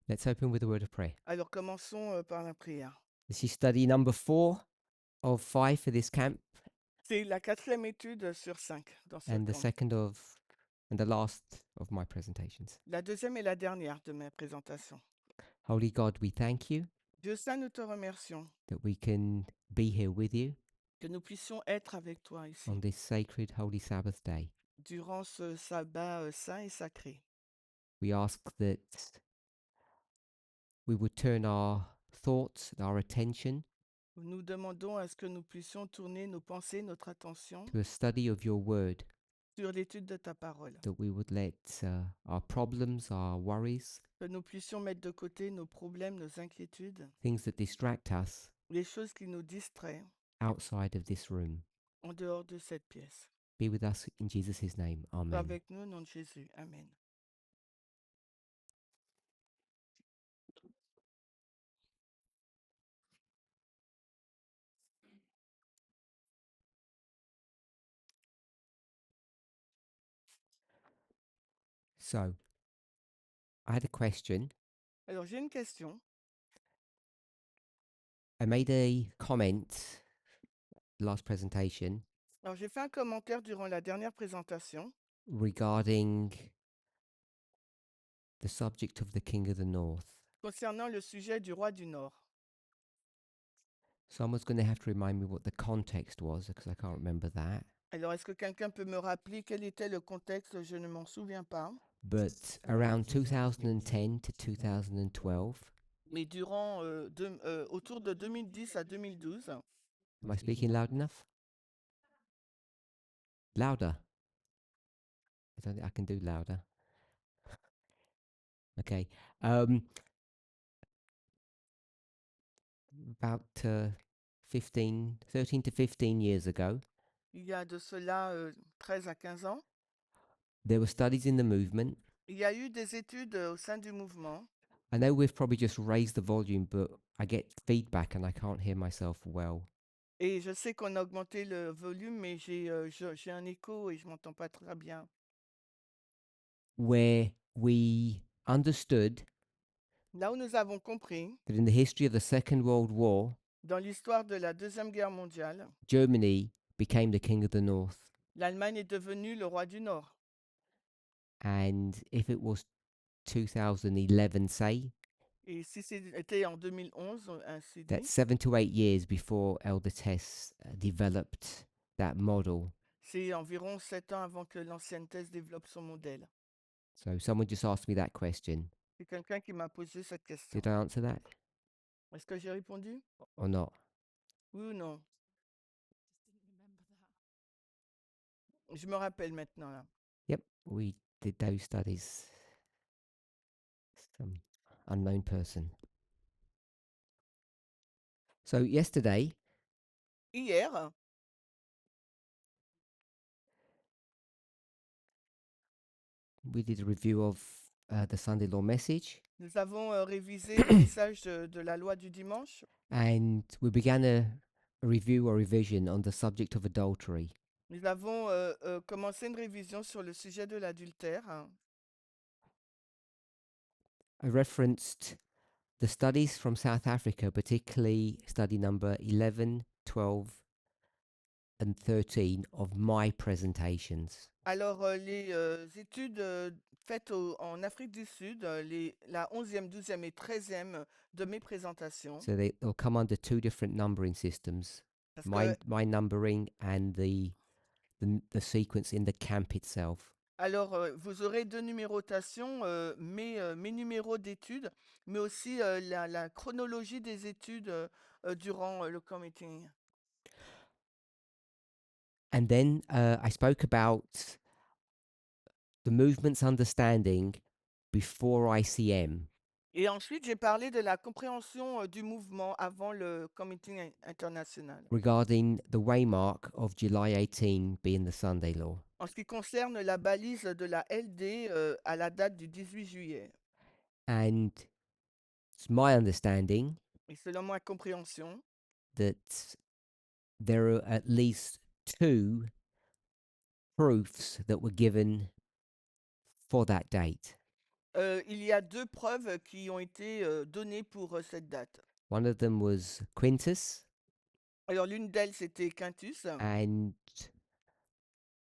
Let's open with a word of prayer. Alors commençons par la prière. This is study number 4 of 5 for this camp, C'est la 4e étude sur 5 dans ce and the camp. second of and the last of my presentations. La 2e et la dernière de mes présentations. Holy God, we thank you Dieu saint, nous te remercions that we can be here with you que nous puissions être avec toi ici on this sacred holy Sabbath day. durant ce sabbat saint et sacré. We ask that we would turn our thoughts, our attention Nous demandons à ce que nous puissions tourner nos pensées, notre attention to a study of your word, sur l'étude de ta parole. that we would let our problems, our worries, Que nous puissions mettre de côté nos problèmes, nos inquiétudes, things that distract us les choses qui nous distraient outside of this room. en dehors de cette pièce. Be with us in Jesus' name. Sois Amen. avec nous au nom de Jésus. Amen. So, I had a question. Alors j'ai une question. I made a comment last presentation Alors j'ai fait un commentaire durant la dernière présentation regarding the subject of the King of the North. concernant le sujet du roi du Nord. Someone's going to have to remind me what the context was because I can't remember that. Alors est-ce que quelqu'un peut me rappeler quel était le contexte? Je ne m'en souviens pas. But around 2010 to 2012, Mais durant, autour de 2010 à 2012, am I speaking loud enough? Louder. I don't think I can do louder. Okay. About 13 to 15 years ago, il y a de cela 13 à 15 ans, there were studies in the movement. il y a eu des études au sein du mouvement. I know we've probably just raised the volume, but I get feedback and I can't hear myself well. Et je sais qu'on a augmenté le volume, mais j'ai un écho et je ne m'entends pas très bien. Where we understood Là où nous avons compris, that in the history of the Second World War, dans l'histoire de la Deuxième Guerre mondiale, Germany became the King of the North. l'Allemagne est devenue le roi du Nord. And if it was 2011, say, Et si c'était en 2011, ainsi dit, that's 7 to 8 years before Elder Tess developed that model. c'est environ 7 ans avant que l'ancienne thèse développe son modèle. So someone just asked me that question. C'est quelqu'un qui m'a posé cette question. Did I answer that Est-ce que j'ai répondu? or not? Oui ou non? Je me rappelle maintenant là. Yep, we did those studies. Some unknown person. So yesterday, Hier, we did a review of the Sunday Law message, nous avons révisé le message de la loi du dimanche and we began a review or revision on the subject of adultery. Nous avons commencé une révision sur le sujet de l'adultère. I referenced the studies from South Africa, particularly study number 11, 12, and 13 of my presentations. Alors, les études faites en Afrique du Sud, la 11e, 12e et 13e de mes présentations, So they'll come under two different numbering systems, parce que, my numbering and the sequence in the camp itself. alors, vous aurez deux numérotations, mes numéros d'études, mais aussi la chronologie des études durant le committee. And then I spoke about the movement's understanding before ICM, Et ensuite, j'ai parlé de la compréhension du mouvement avant le committee international. regarding the waymark of July 18 being the Sunday law. En ce qui concerne la balise de la LD à la date du 18 juillet. And it's my understanding Et selon ma compréhension, that there are at least two proofs that were given for that date. Il y a 2 preuves qui ont été, données pour, cette date. One of them was Quintus, Alors l'une d'elles, c'était Quintus, and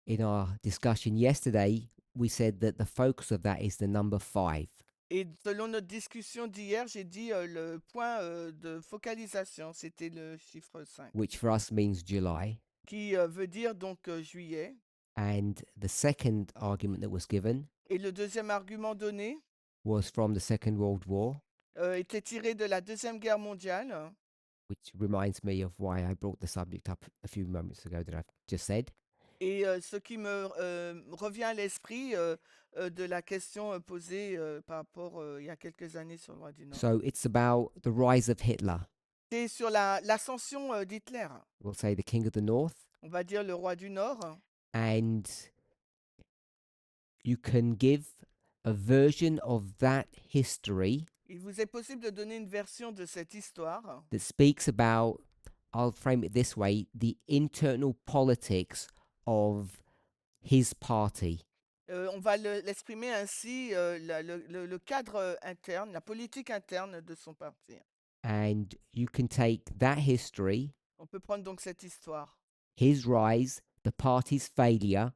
in our discussion yesterday, we said that the focus of that is the number 5, et selon notre discussion d'hier, j'ai dit, le point, de focalisation, c'était le chiffre 5, which for us means July. qui, veut dire donc, juillet, And the second argument that was given et le deuxième argument donné, was from the Second World War, était tiré de la Deuxième Guerre mondiale, which reminds me of why I brought the subject up a few moments ago that I've just said. et ce qui me, revient à l'esprit, de la question, posée, par rapport, il y a quelques années sur le roi du Nord. So it's about the rise of Hitler. C'est sur l'ascension, d'Hitler, We'll say the king of the north. on va dire le roi du Nord, And you can give a version of that history il vous est possible de donner une version de cette histoire that speaks about, I'll frame it this way, the internal politics of his party. on va l'exprimer ainsi, le cadre, interne, la politique interne de son parti. And you can take that history, On peut prendre donc cette histoire, his rise, the party's failure,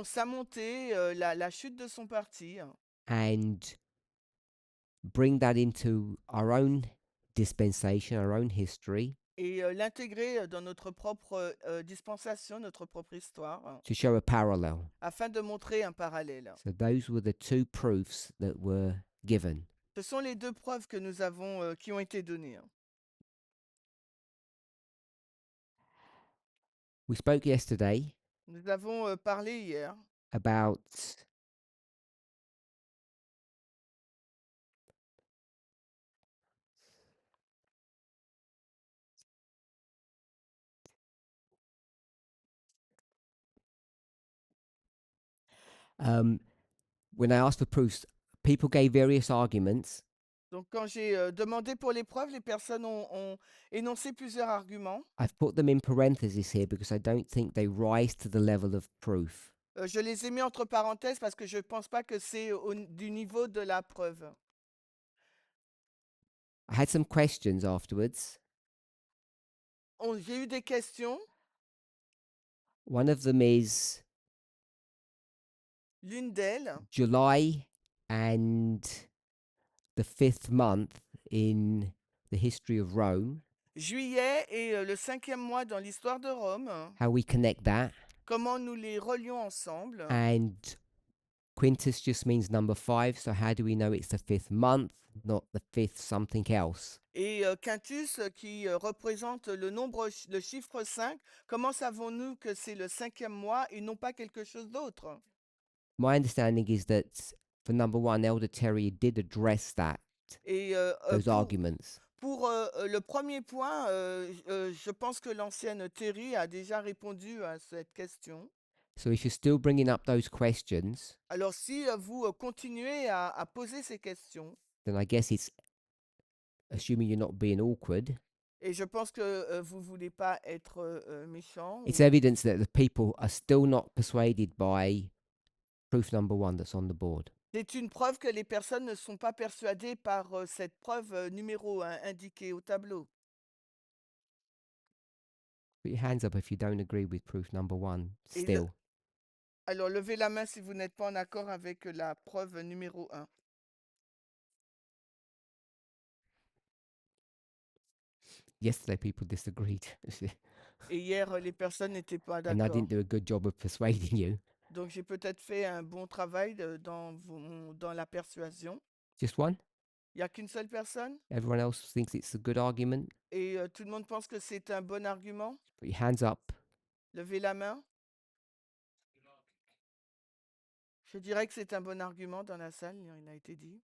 sa montée, la chute de son parti, and bring that into our own dispensation, our own history, et l'intégrer, dans notre propre, dispensation, notre propre histoire, to show a parallel. afin de montrer un parallèle. So those were the two proofs that were given. Ce sont les 2 preuves que nous avons, qui ont été données. We spoke yesterday Nous avons, parlé hier about um, when I asked for proofs, people gave various arguments. donc quand j'ai, demandé pour les preuves, les personnes ont énoncé plusieurs arguments. I've put them in parentheses here because I don't think they rise to the level of proof. Je les ai mis entre parenthèses parce que je ne pense pas que c'est du niveau de la preuve. I had some questions afterwards. J'ai eu des questions. One of them is L'une d'elles, July and the 5th month in the history of Rome, juillet et le 5e mois dans l'histoire de Rome, how we connect that. comment nous les relions ensemble. And Quintus just means number 5, so how do we know it's the 5th month, not the 5th something else? Et Quintus, qui représente le chiffre 5, comment savons-nous que c'est le 5e mois et non pas quelque chose d'autre? My understanding is that for number 1, Elder Terry did address that, Et those arguments. pour le premier point, je pense que l'ancienne Terry a déjà répondu à cette question. So if you're still bringing up those questions, Alors si vous continuez à poser ces questions, then I guess it's assuming you're not being awkward. et je pense que vous ne voulez pas être méchant, It's evidence that the people are still not persuaded by proof number 1 that's on the board. c'est une preuve que les personnes ne sont pas persuadées par cette preuve numéro 1 indiquée au tableau. Put your hands up if you don't agree with proof number 1 Et still. alors levez la main si vous n'êtes pas en accord avec la preuve numéro 1. Yesterday people disagreed. Et hier, les personnes n'étaient pas And I d'accord. didn't do a good job of persuading you. Donc j'ai peut-être fait un bon travail dans la persuasion. Just one? Il n'y a qu'une seule personne Everyone else thinks it's a good argument? et tout le monde pense que c'est un bon argument. Put your hands up. Levez la main. Je dirais que c'est un bon argument dans la salle, il a été dit.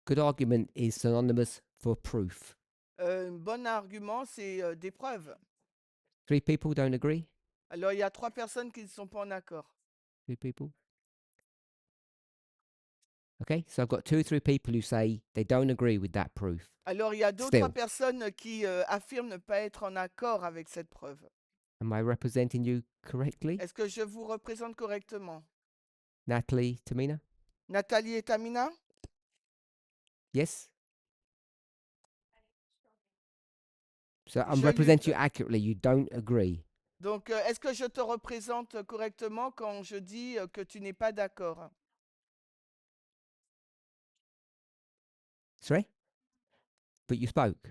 Good argument is synonymous for proof. Un bon argument, c'est des preuves. 3 people don't agree? Alors il y a 3 personnes qui ne sont pas en accord. 3 people? Okay, so I've got 2 or 3 people who say they don't agree with that proof. Alors il y a 2 ou Still. 3 personnes qui affirment ne pas être en accord avec cette preuve. Am I representing you correctly? Est-ce que je vous représente correctement? Natalie, Tamina? Nathalie et Tamina? Yes? So I'm Je representing lutte. you accurately. You don't agree. Donc, est-ce que je te représente correctement quand je dis que tu n'es pas d'accord? Sorry? But you spoke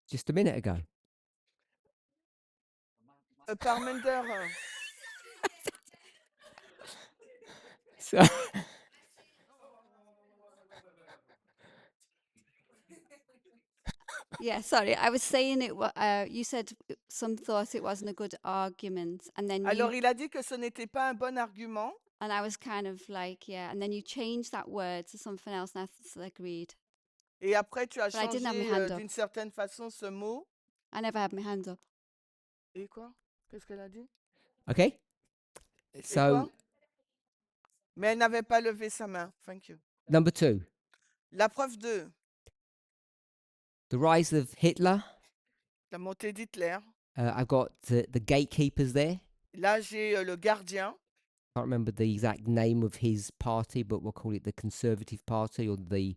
just a minute ago. Parmenter, So Yeah, sorry. I was saying you said some thought it wasn't a good argument, and then alors il a dit que ce n'était pas un bon argument. and I was kind of like, yeah, and then you changed that word to something else, and I agreed. Et après, tu as But I didn't have my changé hand up. d'une certaine façon ce mot. I never had my hand up. Et quoi? Qu'est-ce qu'elle a dit? okay. Et So quoi? Mais elle n'avait pas levé sa main. Thank you. number 2, La preuve 2, the rise of Hitler. la montée d'Hitler. I've got the gatekeepers there. Là, j'ai le gardien. Can't remember the exact name of his party, but we'll call it the Conservative Party or the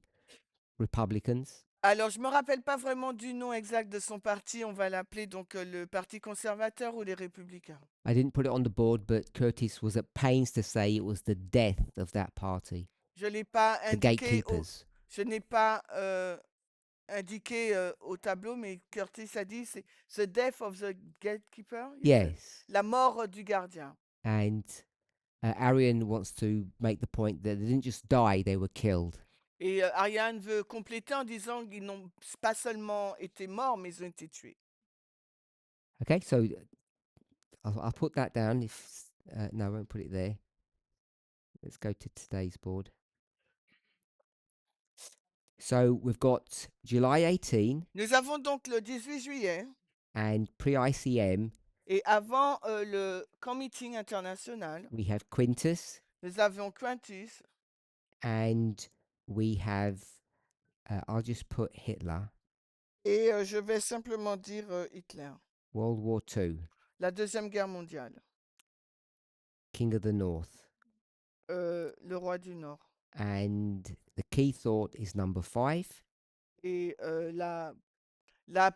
Republicans. Alors, je me rappelle pas vraiment du nom exact de son parti. On va l'appeler donc le Parti conservateur ou les Républicains. I didn't put it on the board, but Curtis was at pains to say it was the death of that party, Je l'ai pas the indiqué gatekeepers. je n'ai pas indiqué au tableau, mais Curtis a dit c'est the death of the gatekeeper. you said? Yes. La mort du gardien. And Arian wants to make the point that they didn't just die, they were killed. Et Ariane veut compléter en disant qu'ils n'ont pas seulement été morts, mais ils ont été tués. Okay, so I'll put that down. If no, I won't put it there. Let's go to today's board. So we've got July 18 Nous avons donc le 18 juillet and pre-ICM, et avant le camp meeting international, we have Quintus nous avions Quintus and we have, I'll just put Hitler, et je vais simplement dire Hitler. World War II, La Deuxième Guerre mondiale, King of the North. le roi du Nord. And the key thought is number 5. Et la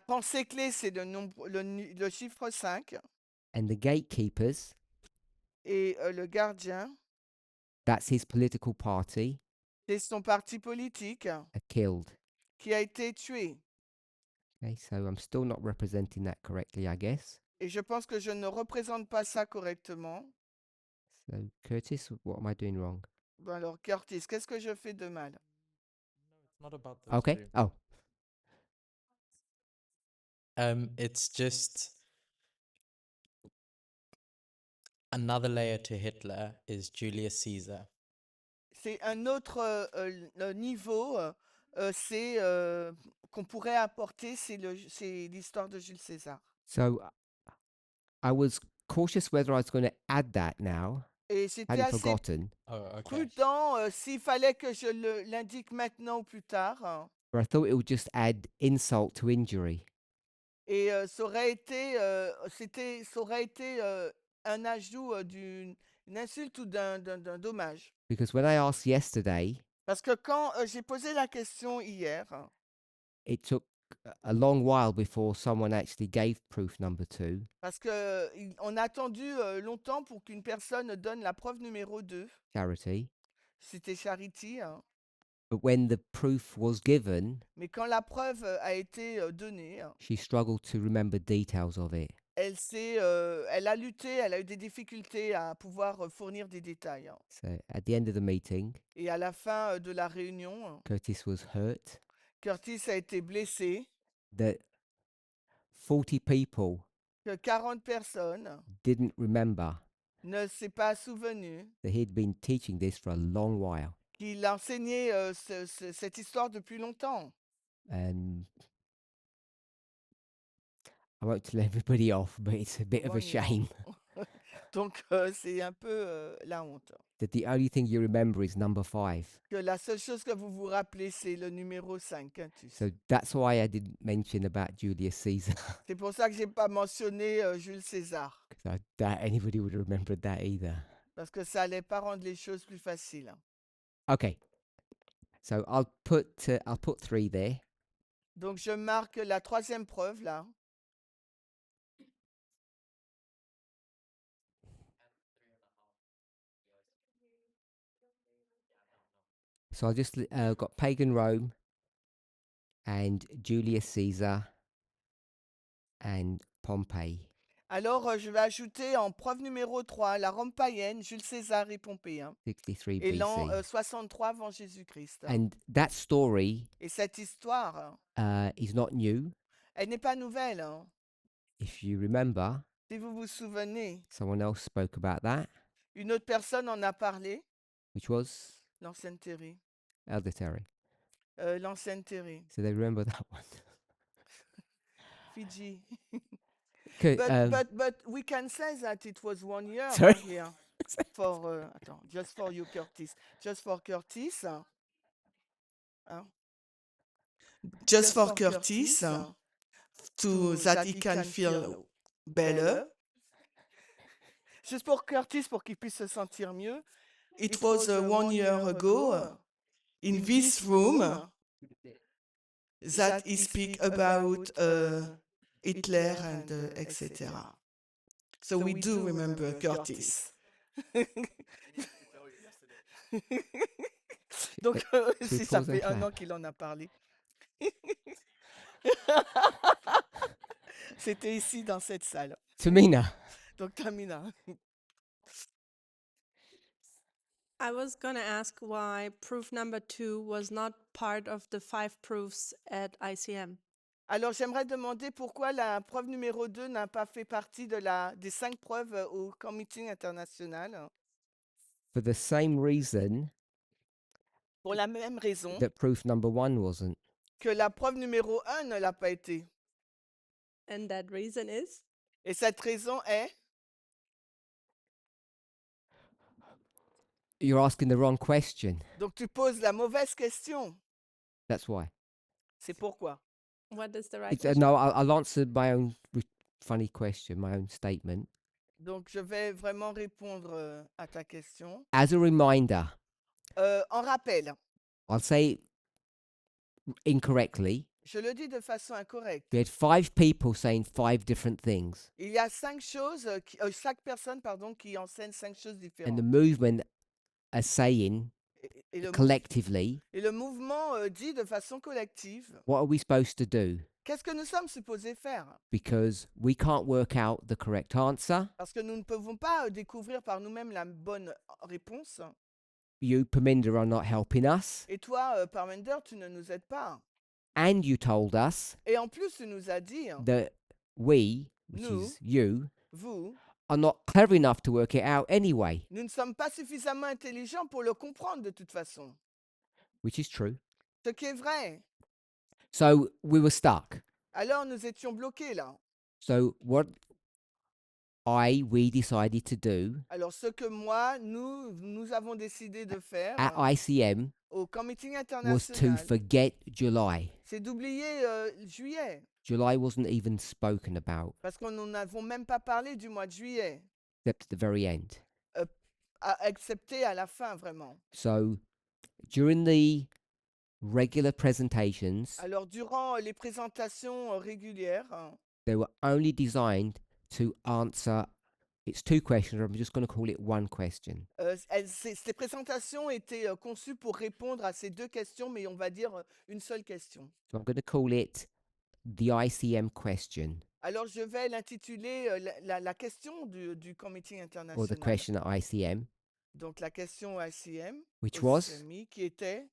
pensée clé, c'est le chiffre 5. And the gatekeepers, Et le gardien, that's his political party, c'est son parti politique are killed. qui a été tué. Okay, so I'm still not representing that correctly, I guess. Et je pense que je ne représente pas ça correctement. So Curtis, what am I doing wrong? Bon alors, Curtis, qu'est-ce que je fais de mal? It's not about those Okay. two. Oh, It's just another layer to Hitler is Julius Caesar. C'est un autre le niveau, c'est qu'on pourrait apporter, c'est l'histoire de Jules César. so I was cautious whether I was going to add that now. Et I j'étais hadn't assez forgotten, Oh, okay. prudent s'il fallait que je l'indique maintenant ou plus tard. but I thought it would just add insult to injury. Et ça aurait été, un ajout d'une insulte ou d'un dommage. Because when I asked yesterday, Parce que quand j'ai posé la question hier, it took a long while before someone actually gave proof number 2. parce qu'on a attendu longtemps pour qu'une personne donne la preuve numéro 2, Charity. c'était Charity, hein. But when the proof was given, Mais quand la preuve a été donnée, she struggled to remember details of it. elle a lutté, elle a eu des difficultés à pouvoir fournir des détails, hein. So at the end of the meeting, Et à la fin de la réunion, Curtis was hurt Curtis a été blessé, that 40 people que 40 personnes didn't remember ne s'est pas souvenu that he'd been teaching this for a long while. qu'il enseignait cette histoire depuis longtemps. And I won't tell everybody off, but it's a bit of Oh a non. shame Donc c'est un peu la honte. that the only thing you remember is number 5. Que la seule chose que vous vous rappelez, c'est le numéro 5, Quintus. So that's why I didn't mention about Julius Caesar, C'est pour ça que j'ai pas mentionné Jules César, because I doubt anybody would have remembered that either. parce que ça allait pas rendre les choses plus faciles. Okay. So I'll put 3 there. Donc je marque la troisième preuve là. So I just got pagan Rome and Julius Caesar and Pompey. Alors je vais ajouter en preuve numéro 3 la Rome païenne, Jules César et Pompée, hein, 63 et l'an BC. 63 avant Jésus-Christ. And that story Et cette histoire, is not new. elle n'est pas nouvelle, hein. If you remember, Si vous vous souvenez, someone else spoke about that, une autre personne en a parlé, which was l'ancienne Terry. Elder Terry. L'ancienne Terry. So they remember that one. Fiji. Okay, But we can say that it was 1 year Sorry? here for attends, just for you, Curtis. Just for Curtis. Hein? Just for Curtis, to that he can feel better. Juste pour Curtis, pour qu'il puisse se sentir mieux. It was 1 year ago in this room that he speak about Hitler and etc. So we do remember Curtis. Donc, si ça pause and fait 1 clap. an qu'il en a parlé. C'était ici dans cette salle. Tamina. Donc, Tamina. I was going to ask why proof number 2 was not part of the 5 proofs at ICM. Alors, j'aimerais demander pourquoi la preuve numéro 2 n'a pas fait partie des 5 preuves au camp meeting international. For the same reason Pour la même raison that proof number 1 wasn't. que la preuve numéro 1 ne l'a pas été. And that reason is? Et cette raison est, You're asking the wrong question. donc tu poses la mauvaise question. That's why. C'est pourquoi. What is the right It's, question? no, I'll answer my own funny question, my own statement. Donc, je vais vraiment répondre à ta question. As a reminder, En rappel, I'll say it incorrectly. je le dis de façon incorrecte. We had 5 people saying 5 different things, Il y a 5 choses, 5 personnes, pardon, qui enseignent 5 choses and the différentes. movement are saying Et le, collectively, et le mouvement dit de façon collective, what are we supposed to do? qu'est-ce que nous sommes supposés faire? Because we can't work out the correct answer. Parce que nous ne pouvons pas découvrir par nous-mêmes la bonne réponse. You, Paminda, are not helping us. Et toi, Parmender, tu ne nous aides pas. And you told us Et en plus, tu nous as dit, that we, which Nous. is you, vous, are not clever enough to work it out anyway, nous ne sommes pas suffisamment intelligents pour le comprendre de toute façon. which is true. Ce qui est vrai. So we were stuck. Alors, nous étions bloqués là. So what we decided to do Alors, ce que moi, nous avons décidé de faire at ICM au camp meeting was to international, forget July. c'est d'oublier juillet. July wasn't even spoken about, Parce qu'on n'en avons même pas parlé du mois de juillet, except at the very end. excepté à la fin vraiment. So during the regular presentations, Alors, durant les présentations régulières, they were only designed to answer. It's 2 questions. I'm just going to call it 1 question. ces présentations étaient conçues pour répondre à ces 2 questions, mais on va dire une seule question. So I'm going to call it the ICM question, Alors, je vais l'intituler la question du camp meeting or the international. question at ICM, Donc, la question ICM, which au was CMI, qui était...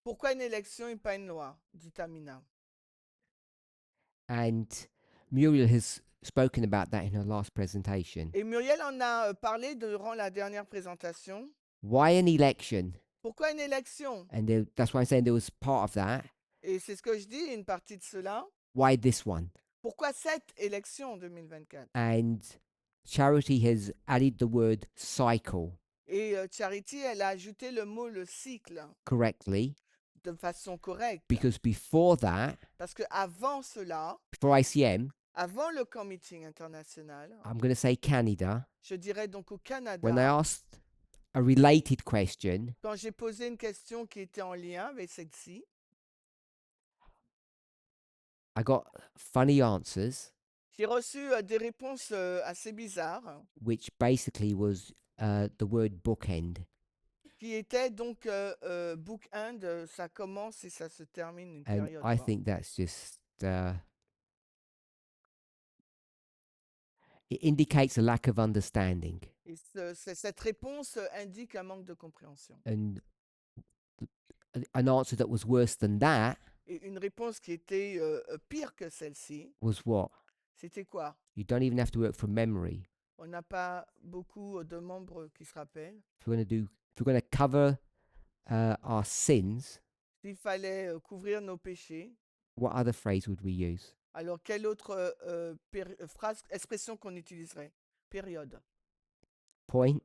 Pourquoi une élection et pas une loi, dit Tamina. and Muriel has spoken about that in her last presentation. Et Muriel en a parlé durant la dernière présentation. Why an election? Pourquoi une élection? And that's why I'm saying there was part of that. Et c'est ce que je dis, une partie de cela. Why this one? Pourquoi cette élection en 2024? And Charity has added the word cycle Et Charity, elle a ajouté le mot le cycle correctly, de façon correcte. because before that, Parce qu'avant cela, before ICM, Avant le camp meeting international, I'm going to say Canada. je dirais donc au When I Canada, asked a related question, quand j'ai posé une question qui était en lien avec celle-ci, I got funny answers, j'ai reçu des réponses assez bizarres, which basically was the word bookend. qui étaient donc book-end, ça commence et ça se termine une And période. I quoi. think that's just, it indicates a lack of understanding. Et cette réponse indique un manque de compréhension. And an answer that was worse than that Et une réponse qui était pire que celle-ci, was what? c'était quoi? You don't even have to work from memory. On n'a pas beaucoup de membres qui se rappellent. If we're going to cover our sins, S'il fallait couvrir nos péchés, what other phrase would we use? alors quelle autre phrase, expression qu'on utiliserait? Période. Point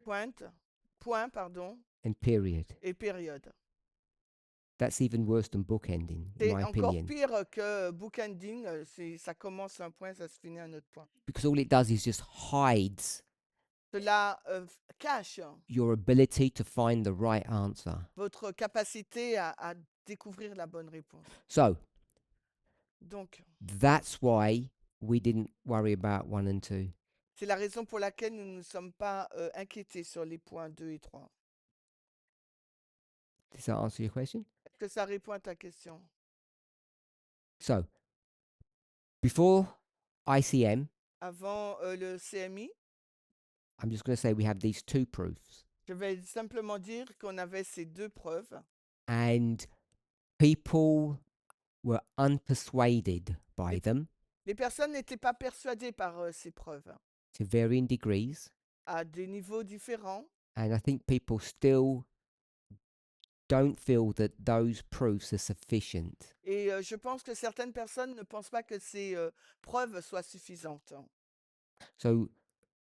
Point, pardon, and period. et période. That's even worse than bookending, in C'est my encore opinion. pire que bookending. Ça commence un point, ça se finit un autre point. Because all it does is just hides Cela cache your ability to find the right answer. votre capacité à découvrir la bonne réponse. So Donc, that's why we didn't worry about 1 and 2. c'est la raison pour laquelle nous ne nous sommes pas inquiétés sur les points 2 et 3. Does that answer your question? Est-ce que ça répond à ta question? So before ICM, Avant le CMI, I'm just going to say we have these 2 proofs. je vais simplement dire qu'on avait ces 2 preuves And people were unpersuaded by Yep. them Les personnes n'étaient pas persuadées par ces preuves to varying degrees. à des niveaux différents. And I think people still don't feel that those proofs are sufficient. Et je pense que certaines personnes ne pensent pas que ces preuves soient suffisantes. So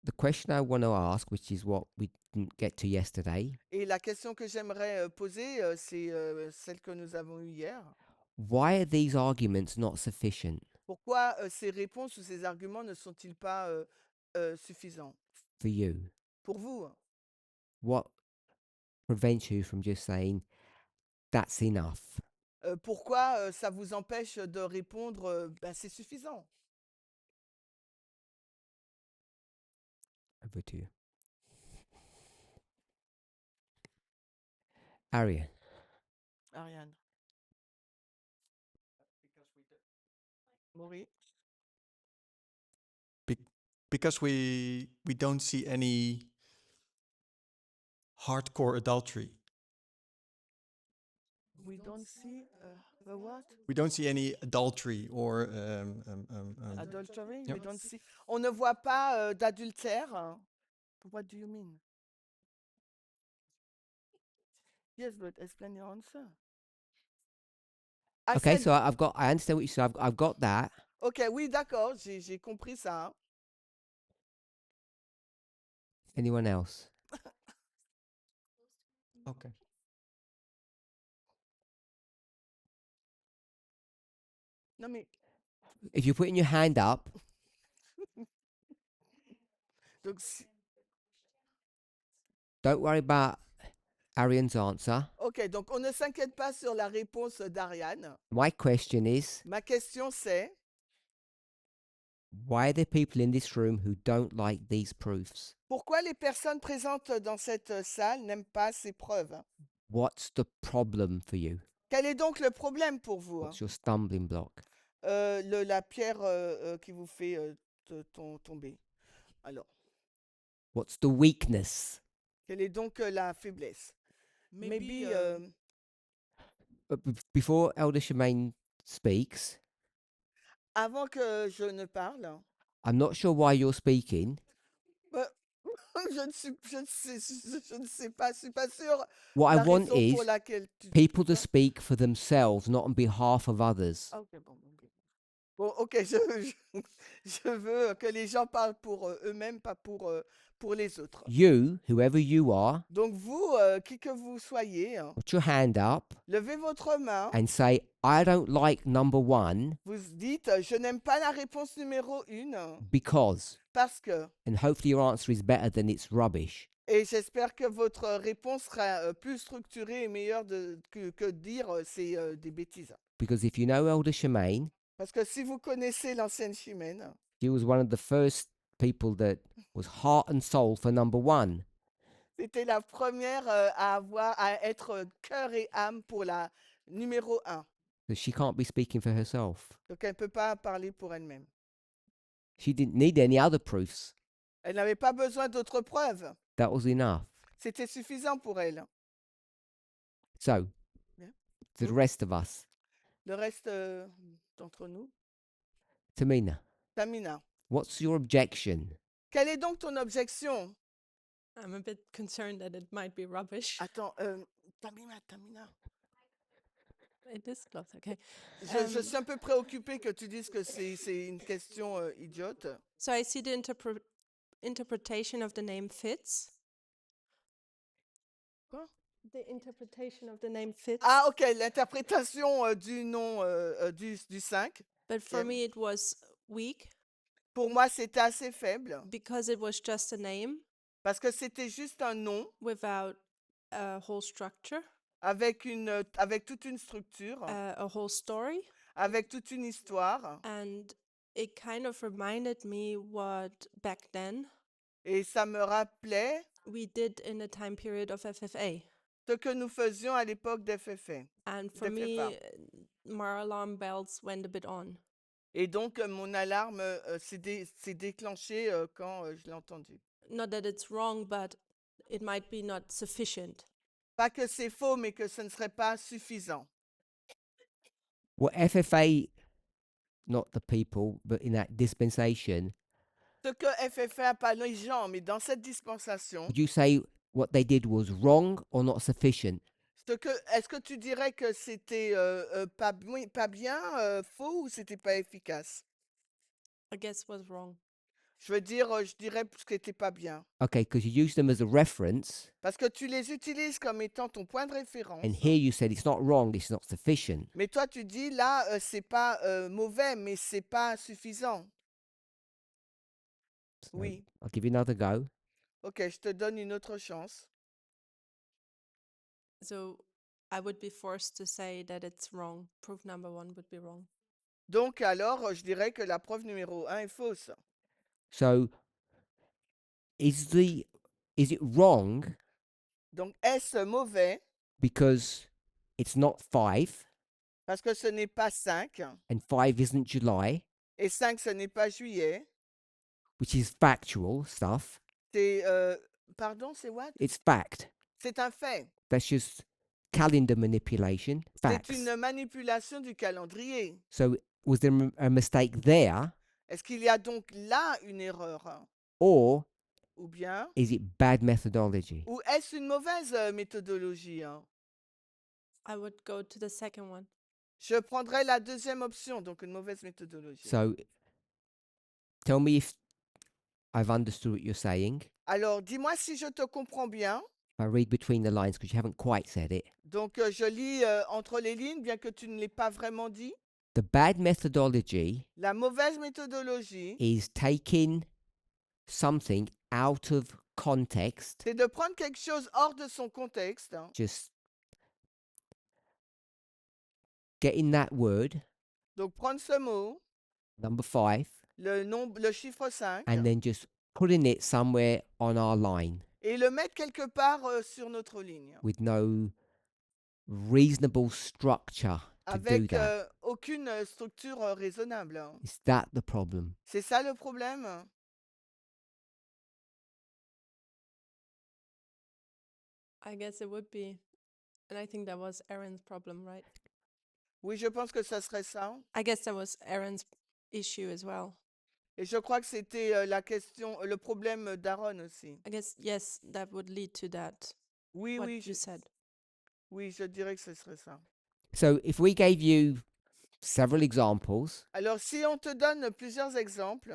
the question I want to ask, which is what we didn't get to yesterday, Et la question que j'aimerais poser, c'est celle que nous avons eue hier. why are these arguments not sufficient Pourquoi ces réponses ou ces arguments ne sont-ils pas suffisants for you? pour vous? What prevents you from just saying, that's enough? Pourquoi ça vous empêche de répondre ben, c'est suffisant? Over to you. Arian. Ariane. Maury. Because we don't see any hardcore adultery. We don't see the what? We don't see any adultery or Adultery? Yep. We don't see. On ne voit pas d'adultère. What do you mean? Yes, but explain your answer. I Okay, said- so I understand what you said. I've got that. Ok, oui, d'accord, j'ai compris ça. Anyone else? okay. Non, mais If you're putting your hand up, donc, si- don't worry about Arian's answer. ok, donc on ne s'inquiète pas sur la réponse d'Ariane. My question is, Ma question c'est why are there people in this room who don't like these proofs? pourquoi les personnes présentes dans cette salle n'aiment pas ces preuves? What's the problem for you? Quel est donc le problème pour vous? What's your stumbling block? La pierre qui vous fait tomber. Alors, What's the weakness? quelle est donc la faiblesse? Maybe Before Elder Shemaine speaks, avant que je ne parle, I'm not sure why you're speaking. je ne sais pas, je suis pas sûre What I la want raison pour is laquelle tu people to speak for themselves, not on behalf of others. Ah, ok, bon, ok. Bon, ok, je veux que les gens parlent pour eux-mêmes, pas pour les autres. You, whoever you are, Donc vous, qui que vous soyez, hein, put your hand up levez votre main. and say, I don't like number 1 Vous dites, je n'aime pas la réponse numéro 1 because, parce que. and hopefully your answer is better than it's rubbish. Et j'espère que votre réponse sera plus structurée et meilleure que dire c'est des bêtises. Because if you know Elder Shemaine, Parce que si vous connaissez l'ancienne Chimène, she was one of the first people that was heart and soul for number 1. c'était la première à être cœur et âme pour la numéro 1. So she can't be speaking for herself. Donc elle ne peut pas parler pour elle-même. She didn't need any other proofs. Elle n'avait pas besoin d'autres preuves. That was enough. C'était suffisant pour elle. So, Yeah. to the rest of us, Le reste d'entre nous. Tamina, Tamina, what's your objection? quelle est donc ton objection? I'm a bit concerned that it might be rubbish. Attends, Tamina. It is close, okay. Je suis un peu préoccupée que tu dises que c'est une question idiote. So I see the interpretation of the name fits. Quoi? The interpretation of the name fits. Ah, ok, l'interprétation du nom du 5. But for yeah. me, it was weak Pour moi, c'était assez faible because it was just a name parce que c'était juste un nom without a whole structure, avec toute une structure, a whole story. avec toute une histoire. And it kind of reminded me what back then Et ça me rappelait we did in the time period of FFA. ce que nous faisions à l'époque d'FFA. And for me, my alarm bells went a bit on. Et donc, mon alarme s'est déclenchée quand je l'ai entendu. Not that it's wrong, but it might be not sufficient. Pas que c'est faux, mais que ce ne serait pas suffisant. What FFA, not the people, but in that dispensation, Ce que FFA n'a pas les gens, mais dans cette dispensation, would you say what they did was wrong or not sufficient? est-ce que tu dirais que c'était pas bien, faux ou c'était pas efficace? I guess was wrong. Je veux dire, je dirais que c'était pas bien. Okay, because you use them as a reference, Parce que tu les utilises comme étant ton point de référence. and here you said it's not wrong, it's not sufficient. Mais toi, tu dis, là, c'est pas mauvais, mais c'est pas suffisant. So Oui. I'll give you another go. Ok, je te donne une autre chance. So I would be forced to say that it's wrong. Proof number 1 would be wrong. Donc, alors, je dirais que la preuve numéro 1 est fausse. So, is it wrong Donc, est-ce mauvais because it's not 5 parce que ce n'est pas 5 and 5 isn't July, et 5, ce n'est pas juillet. which is factual stuff? C'est, pardon, c'est what? It's fact. C'est un fait. That's just calendar manipulation. C'est Facts. une manipulation du calendrier. So, was there a mistake there, Est-ce qu'il y a donc là une erreur? or Ou bien, is it bad methodology? ou est-ce une mauvaise méthodologie? I would go to the second one. Je prendrais la deuxième option, donc une mauvaise méthodologie. So, tell me if I've understood what you're saying. Alors, dis-moi si je te comprends bien. I read between the lines because you haven't quite said it. Donc, je lis entre les lignes, bien que tu ne l'aies pas vraiment dit. The bad methodology La mauvaise méthodologie, is taking something out of context, c'est de prendre quelque chose hors de son contexte, just getting that word, donc prendre ce mot, number 5, le chiffre 5, and then just putting it somewhere on our line et le mettre quelque part sur notre ligne, with no reasonable structure to do avec that. aucune structure raisonnable. Is that the problem? C'est ça le problème? I guess it would be. And I think that was Aaron's problem, right? Oui, je pense que ça serait ça. I guess that was Aaron's issue as well. Et je crois que c'était la question, le problème d'Aaron aussi. I guess, yes, that would lead to that, Oui, what oui, you said. oui, je dirais que ce serait ça. So if we gave you several examples Alors, si on te donne plusieurs exemples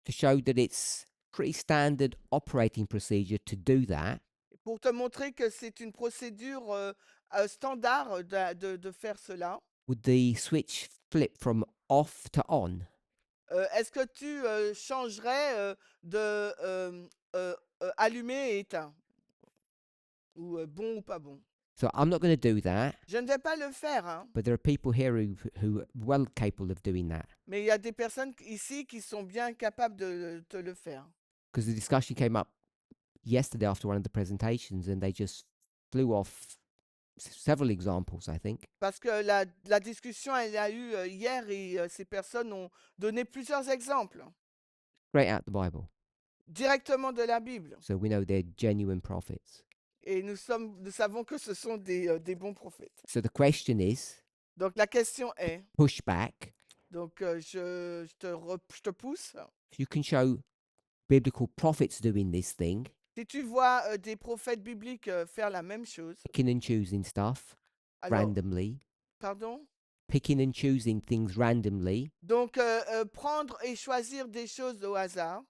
to show that it's pretty standard operating procedure to do that, pour te montrer que c'est une procédure standard de faire cela, would the switch flip from off to on? est-ce que tu changerais de allumé et éteint ou bon ou pas bon? So I'm not going to do that, Je ne vais pas le faire, hein, but there are people here who are well capable of doing that. mais il y a des personnes ici qui sont bien capables de te le faire. Because the discussion came up yesterday after one of the presentations and they just flew off several examples, I think. Parce que la discussion, elle a eu hier et ces personnes ont donné plusieurs exemples Straight out the Bible. directement de la Bible. So we know they're genuine prophets. Et nous savons que ce sont des bons prophètes. So the question is, Donc la question est, push back. donc je te pousse. If you can show biblical prophets doing this thing, Si tu vois des prophètes bibliques faire la même chose, picking and choosing stuff alors, randomly, pardon? picking and choosing things randomly, Donc prendre et choisir des choses au hasard,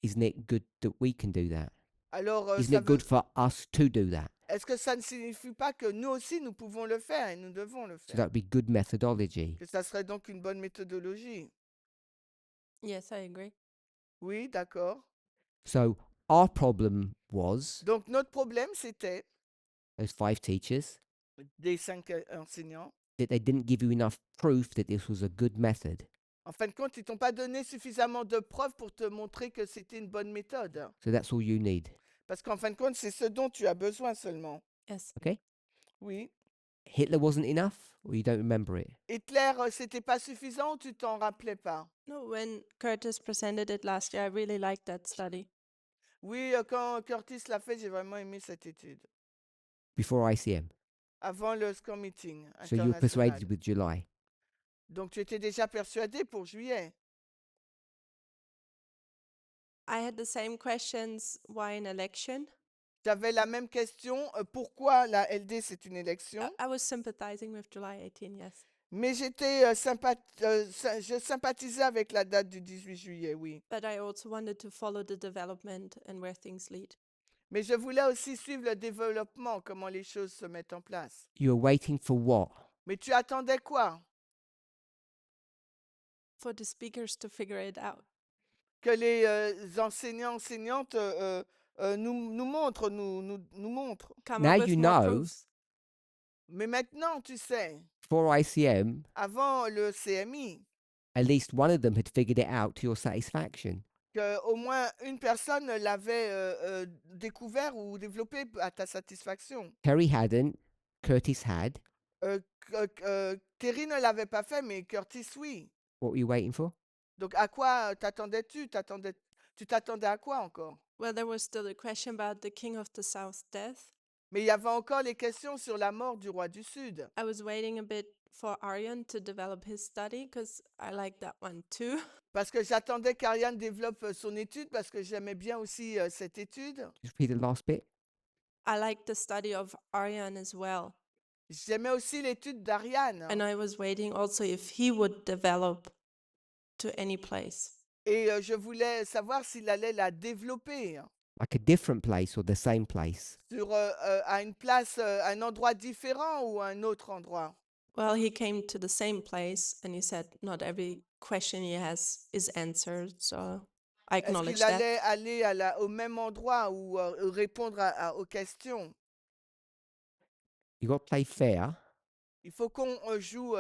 isn't it good that we can do that? alors Isn't ça it good veut, for us to do that? est-ce que ça ne signifie pas que nous aussi nous pouvons le faire et nous devons le So faire? that would be good methodology. Que ça serait donc une bonne méthodologie. Yes, I agree. Oui, d'accord. So our problem was Donc notre problème, c'était those 5 teachers des 5 enseignants. that they didn't give you enough proof that this was a good method. En fin de compte, ils t'ont pas donné suffisamment de preuves pour te montrer que c'était une bonne méthode. So that's all you need. Parce qu'en fin de compte, c'est ce dont tu as besoin seulement. Yes. Okay? Oui. Hitler wasn't enough, or you don't remember it? Hitler, c'était pas suffisant ou tu t'en rappelais pas? No, when Curtis presented it last year, I really liked that study. Oui, quand Curtis l'a fait, j'ai vraiment aimé cette étude. Before ICM. Avant le SCORM meeting So you were persuaded international. with July. Donc tu étais déjà persuadé pour juillet. I had the same questions. Why an election? J'avais la même question. Pourquoi la LD, c'est une élection? I was sympathizing with July 18, yes. Mais je sympathisais avec la date du 18 juillet, oui. But I also wanted to follow the development and where things lead. Mais je voulais aussi suivre le développement, comment les choses se mettent en place. You were waiting for what? Mais tu attendais quoi? For the speakers to figure it out. Que les enseignantes nous montrent, nous montrent. Come Now up with you more know. proofs. Mais maintenant, tu sais, Before ICM, avant le CMI, at least one of them had figured it out to your satisfaction. qu'au moins une personne l'avait découvert ou développé à ta satisfaction. Terry hadn't, Curtis had. Terry ne l'avait pas fait, mais Curtis, oui. What were you waiting for? Donc, à quoi t'attendais-tu? Tu t'attendais à quoi encore? Well, there was still a question about the King of the South's death. Mais il y avait encore les questions sur la mort du roi du Sud. I was waiting a bit for Aryan to develop his study because I like that one too. Parce que j'attendais qu'Ariane développe son étude, parce que j'aimais bien aussi cette étude. Just repeat the last bit. I like the study of Aryan as well. J'aimais aussi l'étude d'Ariane. And I was waiting also if he would develop to any place. Et je voulais savoir s'il allait la développer Like a different place or the same place. sur, à une place, un endroit différent ou un autre endroit. Well, he came to the same place and he said not every question he has is answered. So I Est-ce acknowledge qu'il that. allait aller au même endroit ou répondre aux questions? You got to play fair Il faut qu'on joue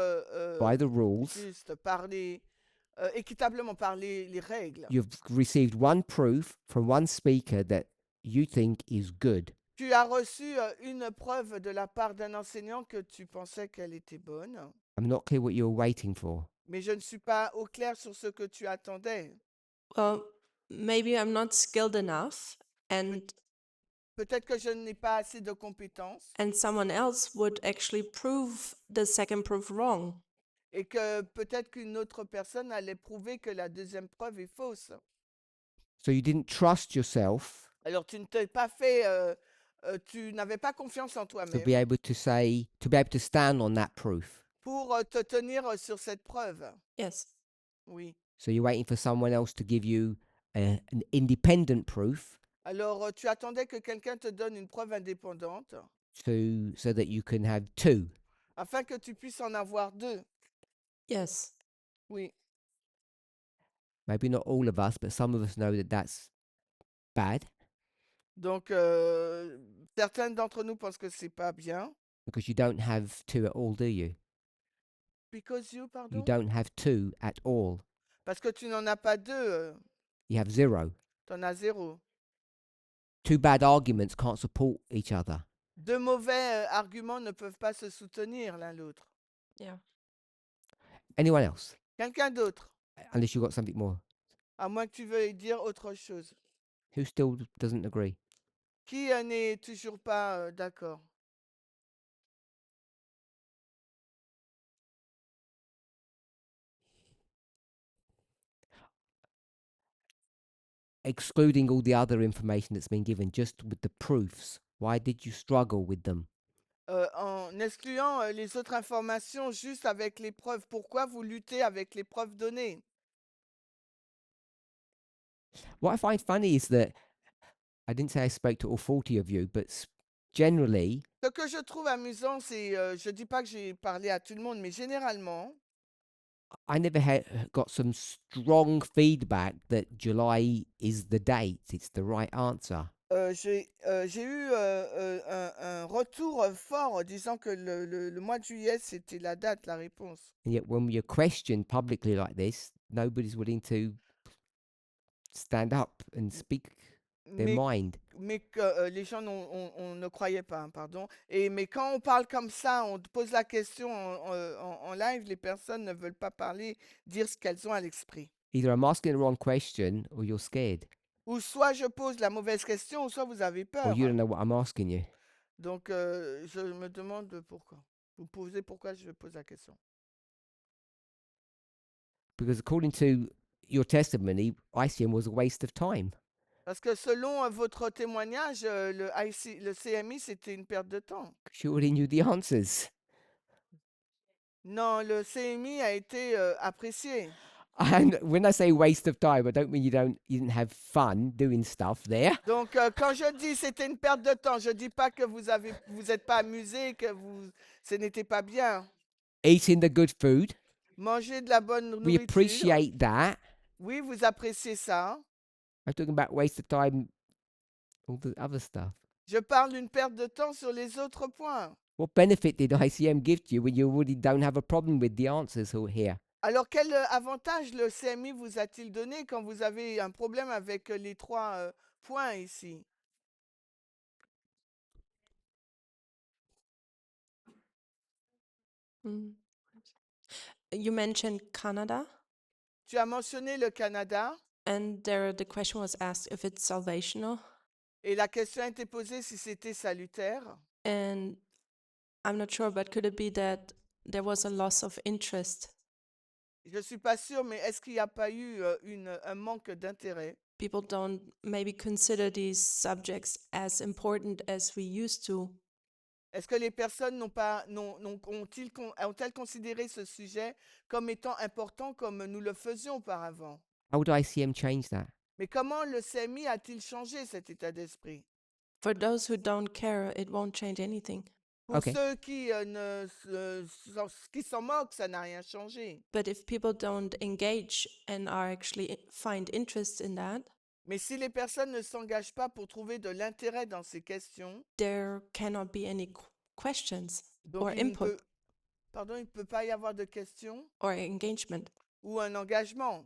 by the rules. juste, équitablement par les règles. You've received one proof from one speaker that you think is good. Tu as reçu une preuve de la part d'un enseignant que tu pensais qu'elle était bonne, I'm not clear what you're waiting for. mais je ne suis pas au clair sur ce que tu attendais. Well, maybe I'm not skilled enough and Peut-être que je n'ai pas assez de compétences someone else would actually prove the second proof wrong. et que peut-être qu'une autre personne allait prouver que la deuxième preuve est fausse. So you didn't trust yourself Alors tu ne t'es pas fait, tu n'avais pas confiance en to toi-même be able to say, to be able to stand on that proof. pour te tenir sur cette preuve. Yes. Oui. So you're waiting for someone else to give you an independent proof Alors, tu attendais que quelqu'un te donne une preuve indépendante so that you can have two. afin que tu puisses en avoir deux. Yes. Oui. Maybe not all of us, but some of us know that that's bad Donc, certains d'entre nous pensent que c'est pas bien. because you don't have two at all, do you? Because you, You pardon? don't have two at all. Parce que tu n'en as pas deux, You have zero. tu en as zéro. Two bad arguments can't support each other. Deux mauvais arguments ne peuvent pas se soutenir l'un l'autre. Yeah. Anyone else? Quelqu'un d'autre, Unless you've got something more. à moins que tu veuilles dire autre chose. Who still doesn't agree? Qui n'est toujours pas d'accord? Excluding all the other information that's been given, just with the proofs. Why did you struggle with them? En excluant les autres informations juste avec les preuves. Pourquoi vous luttez avec les preuves données? What I find funny is that I didn't say I spoke to all 40 of you, but generally, Ce que je trouve amusant, c'est, je dis pas que j'ai parlé à tout le monde, mais généralement, I never got some strong feedback that July is the date, it's the right answer. j'ai eu un retour fort disant que le mois de juillet, c'était la date, la réponse. And yet, when you're questioned publicly like this, nobody's willing to stand up and speak their Mais, mind. mais que les gens on ne croyait pas, hein, pardon. Mais quand on parle comme ça, on te pose la question en live, les personnes ne veulent pas parler, dire ce qu'elles ont à l'esprit. Either I'm asking the wrong question or you're scared, Ou soit je pose la mauvaise question, ou soit vous avez or peur. you don't know what I'm asking you. Donc, je me demande pourquoi. Vous posez pourquoi je pose la question. Because according to your testimony, ICM was a waste of time. Parce que selon votre témoignage, le CMI, c'était une perte de temps. She already knew the answers. Non, le CMI a été apprécié. And when I say waste of time, I don't mean you didn't have fun doing stuff there. Donc, quand je dis c'était une perte de temps, je dis pas que vous êtes pas amusé, que ce n'était pas bien. Eating the good food, Manger de la bonne we nourriture. appreciate that. Oui, vous appréciez ça. I'm talking about waste of time, all the other stuff. Je parle d'une perte de temps sur les autres points. What benefit did ICM give to you when you already don't have a problem with the answers here? Alors, quel avantage le CMI vous a-t-il donné quand vous avez un problème avec les trois points ici? Mm. You mentioned Canada, Tu as mentionné le Canada and there the question was asked if it's salvational. et la question a été posée si c'était salutaire. And I'm not sure, but could it be that there was a loss of interest? Je ne suis pas sûre, mais est-ce qu'il n'y a pas eu un manque d'intérêt? People don't maybe consider these subjects as important as we used to. Est-ce que les personnes ont-elles considéré ce sujet comme étant important comme nous le faisions auparavant? How would ICM change that? Mais comment le CMI a-t-il changé cet état d'esprit? For those who don't care, it won't change anything. Pour Ok. ceux qui qui s'en moquent, ça n'a rien changé. But if people don't engage and are actually find interest in that, Mais si les personnes ne s'engagent pas pour trouver de l'intérêt dans ces questions, there cannot be any questions donc or il ne input peut pas y avoir de questions or engagement. ou un engagement.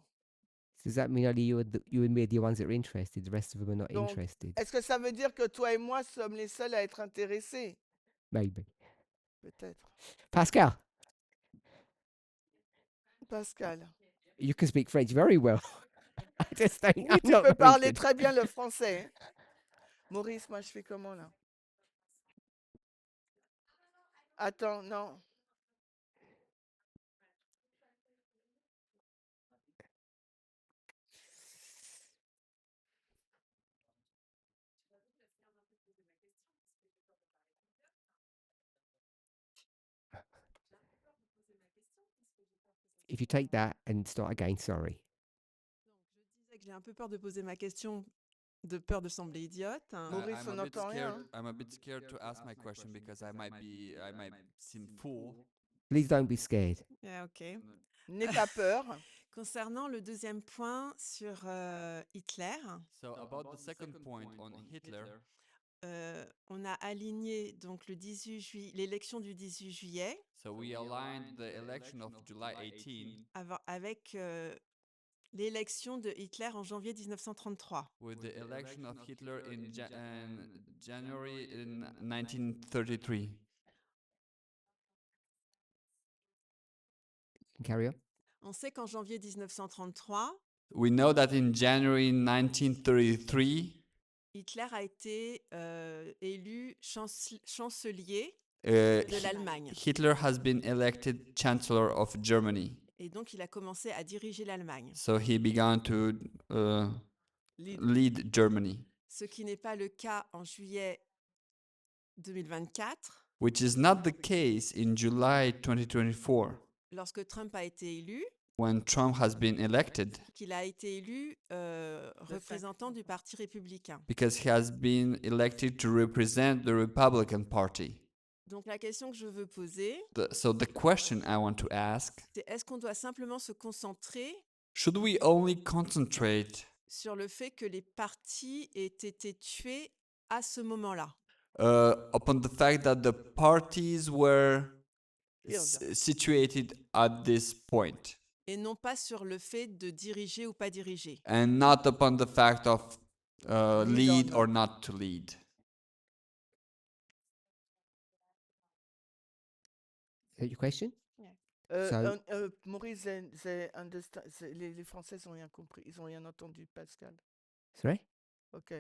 Does that mean only you and me are the ones that are interested? The rest of them are not Donc, interested? est-ce que ça veut dire que toi et moi sommes les seuls à être intéressés? Maybe. Peut-être. Pascal, Pascal. you can speak French very well. I just don't. Oui, I'm tu not peux very parler good. très bien le français. Hein. Maurice, moi je fais comment là? Attends, non. if you take that and start again, sorry. Je disais que j'ai un peu peur de poser ma question, de peur de sembler idiote. Maurice, on n'entend rien. Hein. I'm a bit scared to ask my question because I might seem fool. Please don't be scared. Yeah, ok. N'aie pas peur. Concernant le deuxième point sur Hitler, So about the second point on Hitler, on a aligné donc le 18 juillet, l'élection du 18 juillet so we aligned the election of July 18 avec l'élection de Hitler en janvier 1933. with the election of Hitler in January in 1933. Carry on. On sait qu'en janvier 1933, We know that in January 1933, Hitler a été élu chancelier uh, de l'Allemagne. Hitler has been elected Chancellor of Germany. Et donc, il a commencé à diriger l'Allemagne. So he began to lead Germany, Ce qui n'est pas le cas en juillet 2024, which is not the case in July 2024, lorsque Trump a été élu, when Trump has been elected, qu'il a été élu représentant du Parti républicain. because he has been elected to represent the Republican Party. Donc, la question que je veux poser, So the question I want to ask, c'est est-ce qu'on doit simplement se concentrer should we only concentrate sur le fait que les partis aient été tués à ce moment-là? upon the fact that the parties were Killed. situated at this point, Et non pas sur le fait de diriger ou pas diriger. and not upon the fact of lead Lead or not to lead? Is that your question? Euh, So- Maurice, les Français n'ont rien compris. Ils n'ont rien entendu, Pascal. Sorry? OK.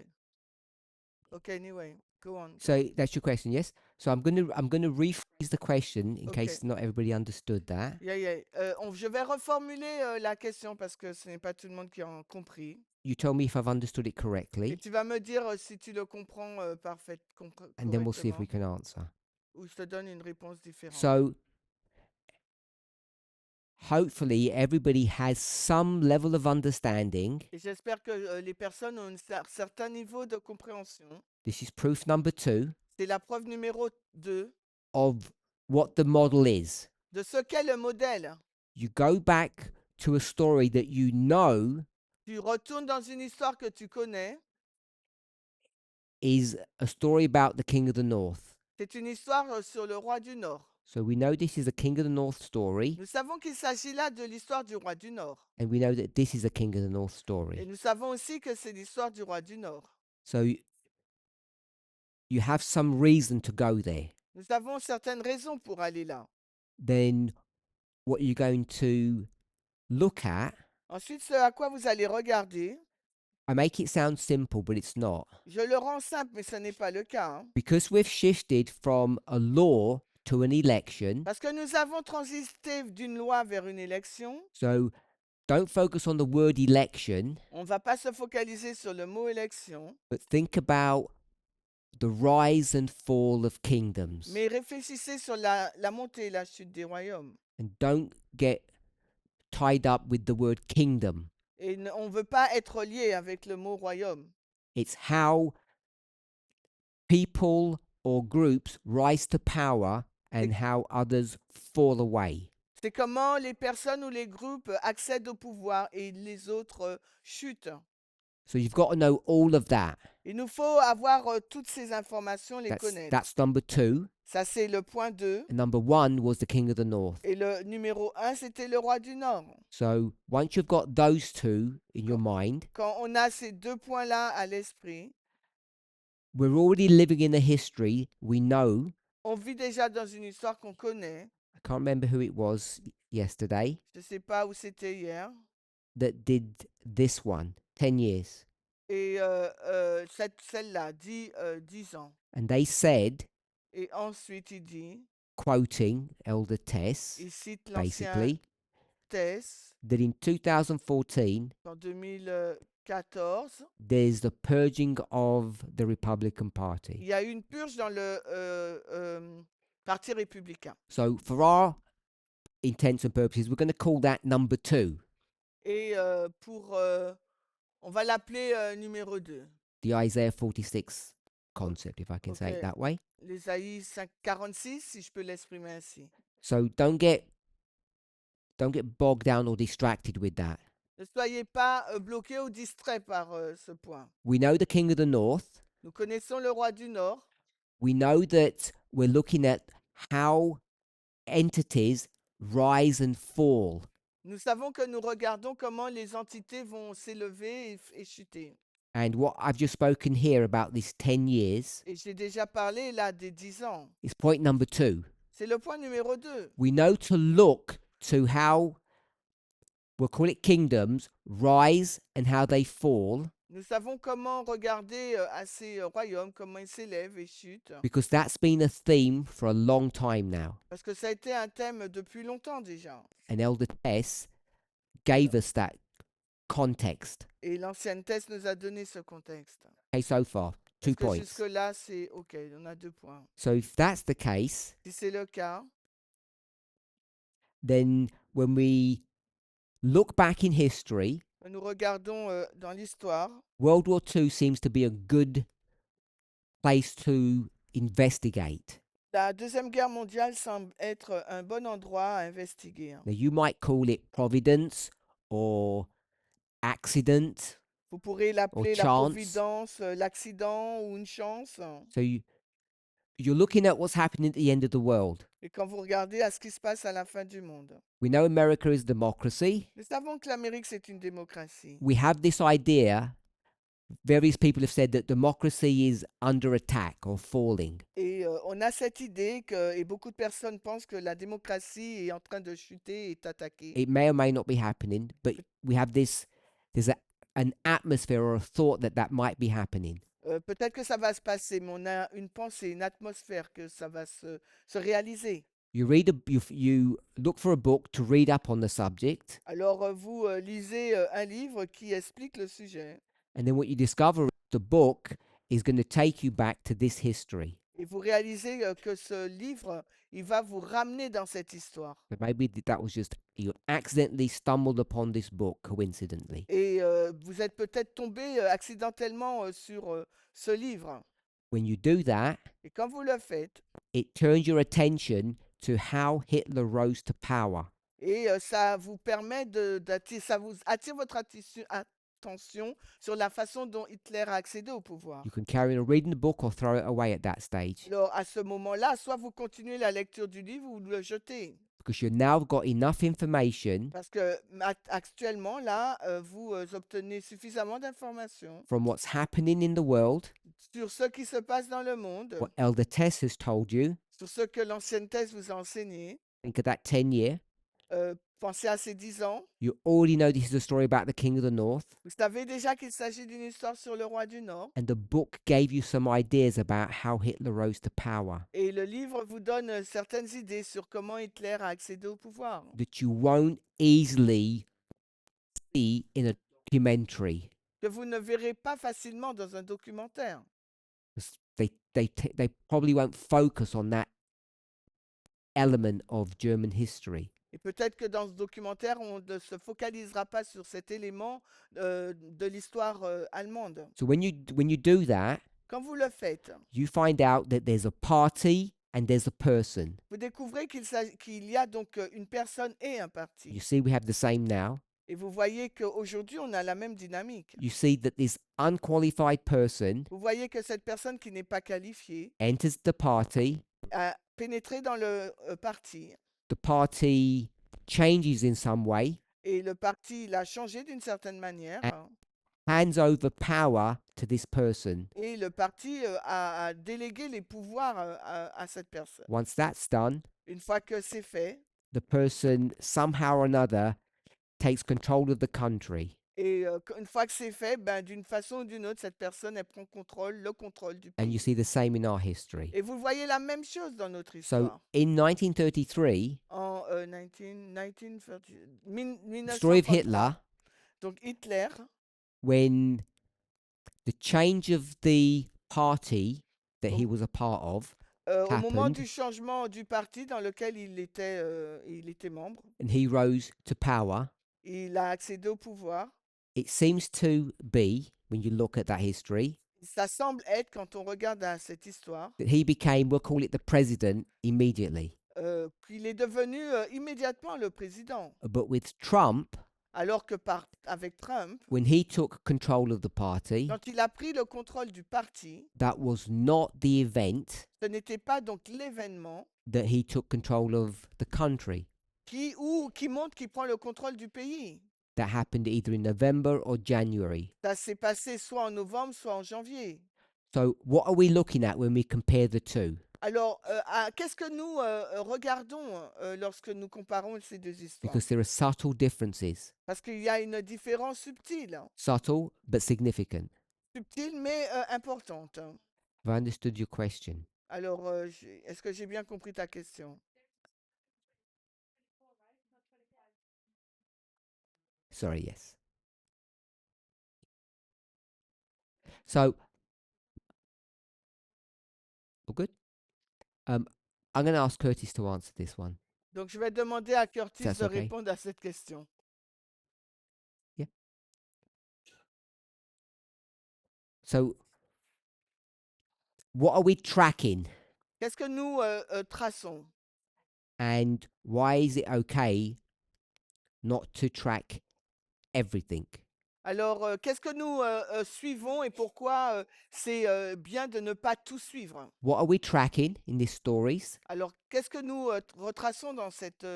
OK, anyway, go on. So that's your question, yes? So I'm gonna rephrase the question in Okay. case not everybody understood that. Yeah, yeah. Je vais reformuler la question parce que ce n'est pas tout le monde qui a compris. You tell me if I've understood it Et correctly, tu vas me dire si tu le comprends and then we'll see if correctement we can answer. ou je te donne une réponse différente. So hopefully everybody has some level of understanding. Et j'espère que les personnes ont un certain niveau de compréhension. This is proof number 2 C'est la preuve numéro 2 of what the model is. de ce qu'est le modèle. You go back to a story that you know Tu retournes dans une histoire que tu connais. is a story about the King of the North. C'est une histoire sur le roi du Nord. So we know this is a King of the North story, Nous savons qu'il s'agit là de l'histoire du roi du Nord. and we know that this is a King of the North Et story. nous savons aussi que c'est l'histoire du roi du Nord. So you have some reason to go there. Nous avons certaines raisons pour aller là. Then what you're going to look at, Ensuite, ce à quoi vous allez regarder, I make it sound simple, but it's not. je le rends simple, mais ce n'est pas le cas. Hein. Because we've shifted from a law to an election, Parce que nous avons transité d'une loi vers une élection, so don't focus on the word election, on ne va pas se focaliser sur le mot élection, but think about the rise and fall of kingdoms. mais réfléchissez sur la montée et la chute des royaumes. And don't get tied up with the word kingdom. Et on ne veut pas être lié avec le mot royaume. It's how people or groups rise to power and how others fall away. C'est comment les personnes ou les groupes accèdent au pouvoir et les autres chutent. So you've got to know all of that. Il nous faut avoir toutes ces informations, les connaître. That's number 2. Ça, c'est le point 2. And number 1 was the King of the North. Et le numéro 1, c'était le roi du Nord. So once you've got those two in your mind, Quand on a ces deux points-là à l'esprit, we're already living in a history we know. on vit déjà dans une histoire qu'on connaît. I can't remember who it was yesterday Je ne sais pas où c'était hier. that did this one, 10 years. Et celle-là dit 10 ans. And they said, Et ensuite, il dit, quoting Elder Tess, il cite l'ancien basically, Tess that in 2014, en 2014. there's the purging of the Republican Il Party. y a eu une purge dans le Parti républicain. So for our intents and purposes, we're going to call that number 2, Et on va l'appeler numéro 2. the Isaiah 46 concept, if I can say it Okay. that way. L'Ésaïe 46, si je peux l'exprimer ainsi. So don't get bogged down or distracted with that. Ne soyez pas bloqués ou distraits par ce point. We know the king of the north. Nous connaissons le roi du Nord. We know that we're looking at how entities rise and fall. Nous savons que nous regardons comment les entités vont s'élever et chuter. And what I've just spoken here about this 10 years Et j'ai déjà parlé là des 10 ans. is point number 2. C'est le point numéro 2. We know to look to how, we'll call it kingdoms, rise and how they fall, Nous savons comment regarder à ces royaumes, comment ils s'élèvent et chutent. because that's been a theme for a long time now. Parce que ça a été un thème depuis longtemps déjà. And Elder Tess gave us that context. Et l'ancienne thèse nous a donné ce contexte. Okay, so far, 2 Parce que points. jusque-là, c'est OK, on a 2 points. So if that's the case, Si c'est le cas, then when we look back in history, nous regardons dans l'histoire, World War II seems to be a good place to investigate. la Deuxième Guerre mondiale semble être un bon endroit à investiguer. Now, you might call it providence or accident. Vous pourrez l'appeler la chance. providence, l'accident ou une chance. So you're looking at what's happening at the end of the world. Et quand vous regardez à ce qui se passe à la fin du monde, We know America is democracy. nous savons que l'Amérique, c'est une démocratie. We have this idea, various people have said that democracy is under attack or falling. Et on a cette idée, et beaucoup de personnes pensent que la démocratie est en train de chuter, est attaquée. It may or may not be happening, but we have there's an atmosphere or a thought that might be happening. Peut-être que ça va se passer, mais on a une pensée, une atmosphère que ça va se réaliser. You you look for a book to read up on the subject, Alors vous lisez un livre qui explique le sujet and then what you discover is the book is going to take you back to this history. et vous réalisez que ce livre, il va vous ramener dans cette histoire. But maybe that was just you accidentally stumbled upon this book coincidentally. Et vous êtes peut-être tombé accidentellement sur ce livre. When you do that, Et quand vous le faites, it turns your attention to how Hitler rose to power. et ça vous permet ça vous attire votre attention sur la façon dont Hitler a accédé au pouvoir. You can carry on reading the book or throw it away at that stage, Alors à ce moment-là, soit vous continuez la lecture du livre ou vous le jetez. because you've now got enough information Parce que actuellement, là, vous obtenez suffisamment d'informations from what's happening in the world, sur ce qui se passe dans le monde, what Elder Tess has told you. sur ce que l'ancienne thèse vous a enseigné. Think of that 10 year. Pensez à ces 10 ans. You already know this is a story about the king of the north, Vous savez déjà qu'il s'agit d'une histoire sur le roi du Nord. and the book gave you some ideas about how Hitler rose to power Et le livre vous donne certaines idées sur comment Hitler a accédé au pouvoir, that you won't easily see in a documentary. que vous ne verrez pas facilement dans un documentaire. 'Cause they probably won't focus on that element of German history. Et peut-être que dans ce documentaire, on ne se focalisera pas sur cet élément de l'histoire allemande. So when you do that, Quand vous le faites, you find out that there's a party and there's a person. vous découvrez qu'il y a donc une personne et un You parti. see, we have the same now. Et vous voyez qu'aujourd'hui, on a la même dynamique. You see that this unqualified person Vous voyez que cette personne qui n'est pas qualifiée enters the party. a pénétré dans le parti. The party changes in some way, Et le parti l'a changé d'une certaine manière. hands over power to this person. Et le parti a délégué les pouvoirs à cette personne. Once that's done, Une fois que c'est fait, the person somehow or another takes control of the country. et une fois que c'est fait, ben, d'une façon ou d'une autre, cette personne elle prend le contrôle du And you pays. see the same in our history. Et vous voyez la même chose dans notre So histoire. in 1933, En the story of 1933, Hitler, donc Hitler, when the change of the party that he Oh. was a part of, au moment happened du changement du parti dans lequel il était membre, and he rose to power, il a accédé au pouvoir. it seems to be, when you look at that history, Ça semble être, quand on regarde cette histoire, that he became, we'll call it the president, immediately. qu'il est devenu immédiatement le président. But with Trump, Alors que avec Trump, when he took control of the party, quand il a pris le contrôle du parti, that was not the event ce n'était pas donc l'événement that he took control of the country. qui montre qu'il prend le contrôle du pays. That happened either in November or January. Ça s'est passé soit en novembre, soit en janvier. So, what are we looking at when we compare the two? Alors, qu'est-ce que nous regardons lorsque nous comparons ces deux histoires? Because there are subtle differences. Parce qu'il y a une différence subtile, Subtle but significant. subtile mais importante. Have I understood your question? Alors, est-ce que j'ai bien compris ta question? Sorry, yes. So, all good? I'm going to ask Curtis to answer this one. Donc, je vais demander à Curtis That's de okay. répondre à cette question. So, what are we tracking, Qu'est-ce que nous traçons? and why is it okay not to track everything? Alors, qu'est-ce que nous suivons et pourquoi c'est bien de ne pas tout suivre? What are we tracking in these stories? Alors, qu'est-ce que nous retraçons dans cette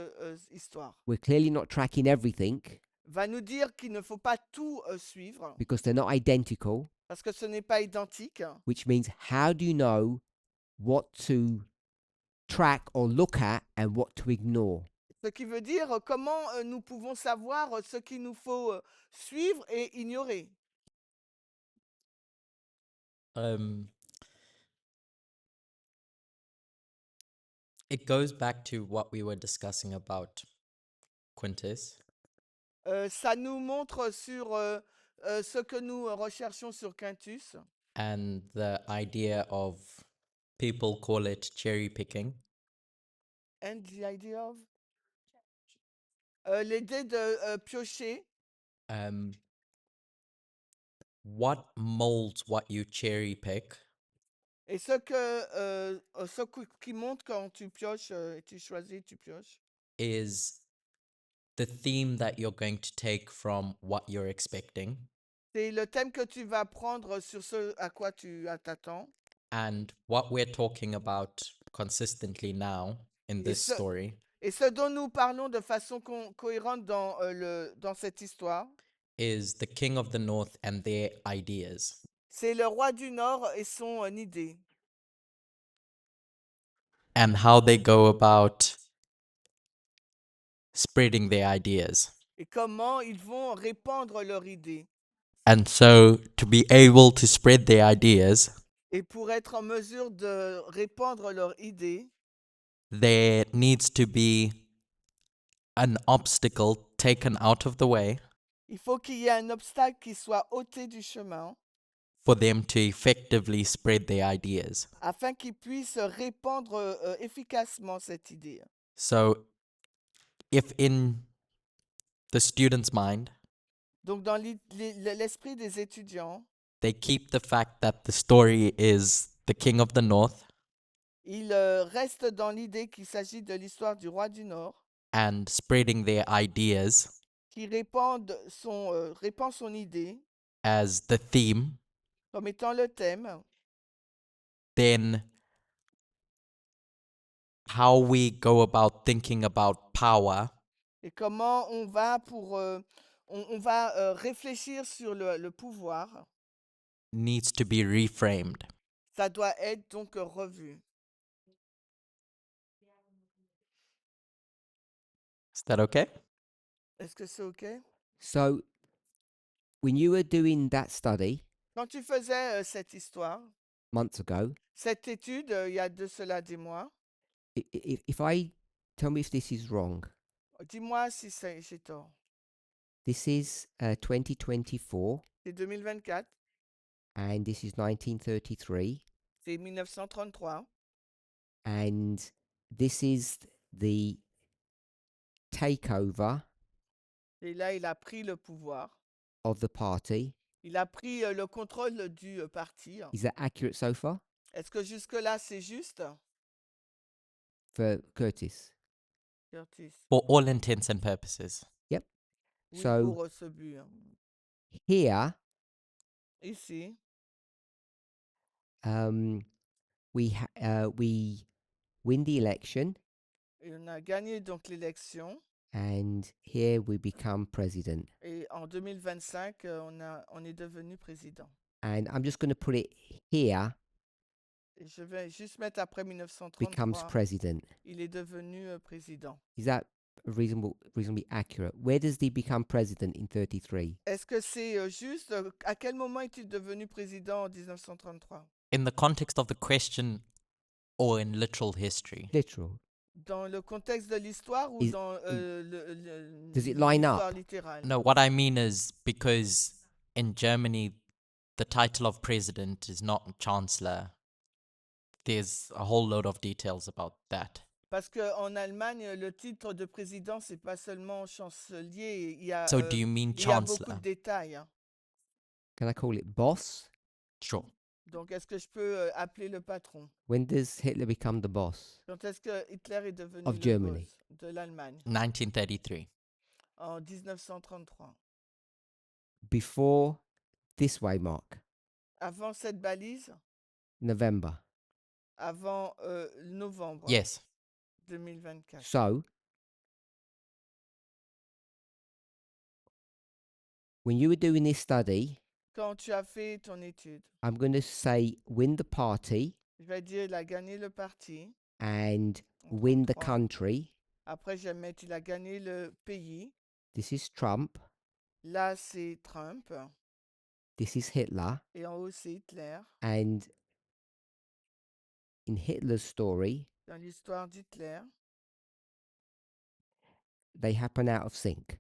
histoire? We're clearly not tracking everything Va nous dire qu'il ne faut pas tout suivre because they're not identical, parce que ce n'est pas identique. which means how do you know what to track or look at and what to ignore? Ce qui veut dire comment nous pouvons savoir ce qu'il nous faut suivre et ignorer. It goes back to what we were discussing about Quintus. Ça nous montre sur ce que nous recherchons sur Quintus And the idea of people call it cherry picking. and the idea of l'idée de piocher. What molds what you cherry pick Et ce qui montre quand tu pioches, tu choisis, tu pioches, is the theme that you're going to take from what you're expecting c'est le thème que tu vas prendre sur ce à quoi tu t'attends. and what we're talking about consistently now in this so- story Et ce dont nous parlons de façon cohérente dans cette histoire, is the king of the north and their ideas. c'est le roi du Nord et son idée. And how they go about spreading their ideas. Et comment ils vont répandre leur idée. And so, to be able to spread their ideas, Et pour être en mesure de répandre leur idée, there needs to be an obstacle taken out of the way il faut qu'il y ait un obstacle qui soit ôté du chemin for them to effectively spread their ideas. afin qu'ils puissent répandre efficacement cette idée. So, if in the student's mind, Donc, dans l'esprit des étudiants, they keep the fact that the story is the king of the north ils restent dans l'idée qu'il s'agit de l'histoire du roi du Nord, and spreading their ideas qui répand son idée as the theme, comme étant le thème, then how we go about thinking about power et comment on va réfléchir sur le pouvoir, needs to be reframed. ça doit être donc revu. Is that okay? Est-ce que c'est OK? So, when you were doing that study Quand tu faisais cette histoire, months ago, cette étude, il y a de cela des mois, if I tell me if this is wrong, dis-moi si j'ai tort. this is 2024 C'est 2024, and this is 1933. c'est 1933. and this is the takeover Et là, il a pris le pouvoir. of the party. Il a pris le contrôle du parti. Is that accurate so far Est-ce que jusque-là, c'est juste, for Curtis? Curtis? For all intents and purposes. Oui, So pour ce but. here Ici, we win the election, et on a gagné donc l'élection. and here we become president. Et en 2025, on est devenu président. And I'm just going to put it here, Et je vais juste mettre après becomes 1933, president. il est devenu président. Is that reasonably accurate? Where does he become president in 33? Est-ce que c'est juste, à quel moment est-il devenu président en 1933? In the context of the question or in literal history? Literal. Dans le contexte de l'histoire ou dans does it line l'histoire up? littérale? No, what I mean is because in Germany, the title of president is not chancellor. There's a whole load of details about that. Parce qu'en Allemagne, le titre de président, c'est pas seulement chancelier, il y a, So do you mean il y a beaucoup chancellor? de détails. Hein. Can I call it boss? Sure. Donc, est-ce que je peux appeler le patron? When does Hitler become the boss? Quand est-ce que Hitler est devenu Of le Germany. boss de l'Allemagne? 1933. En 1933. Before this way mark, Avant cette balise, November. avant novembre Yes. 2024. So, when you were doing this study, Quand tu as fait ton étude, I'm going to say win the party je vais dire il a gagné le parti. and en win the 33. country. Après, je vais mettre il a gagné le pays. This is Trump. Là, c'est Trump. This is Hitler. Et en haut, c'est Hitler. And in Hitler's story, Dans l'histoire d'Hitler, they happen out of sync.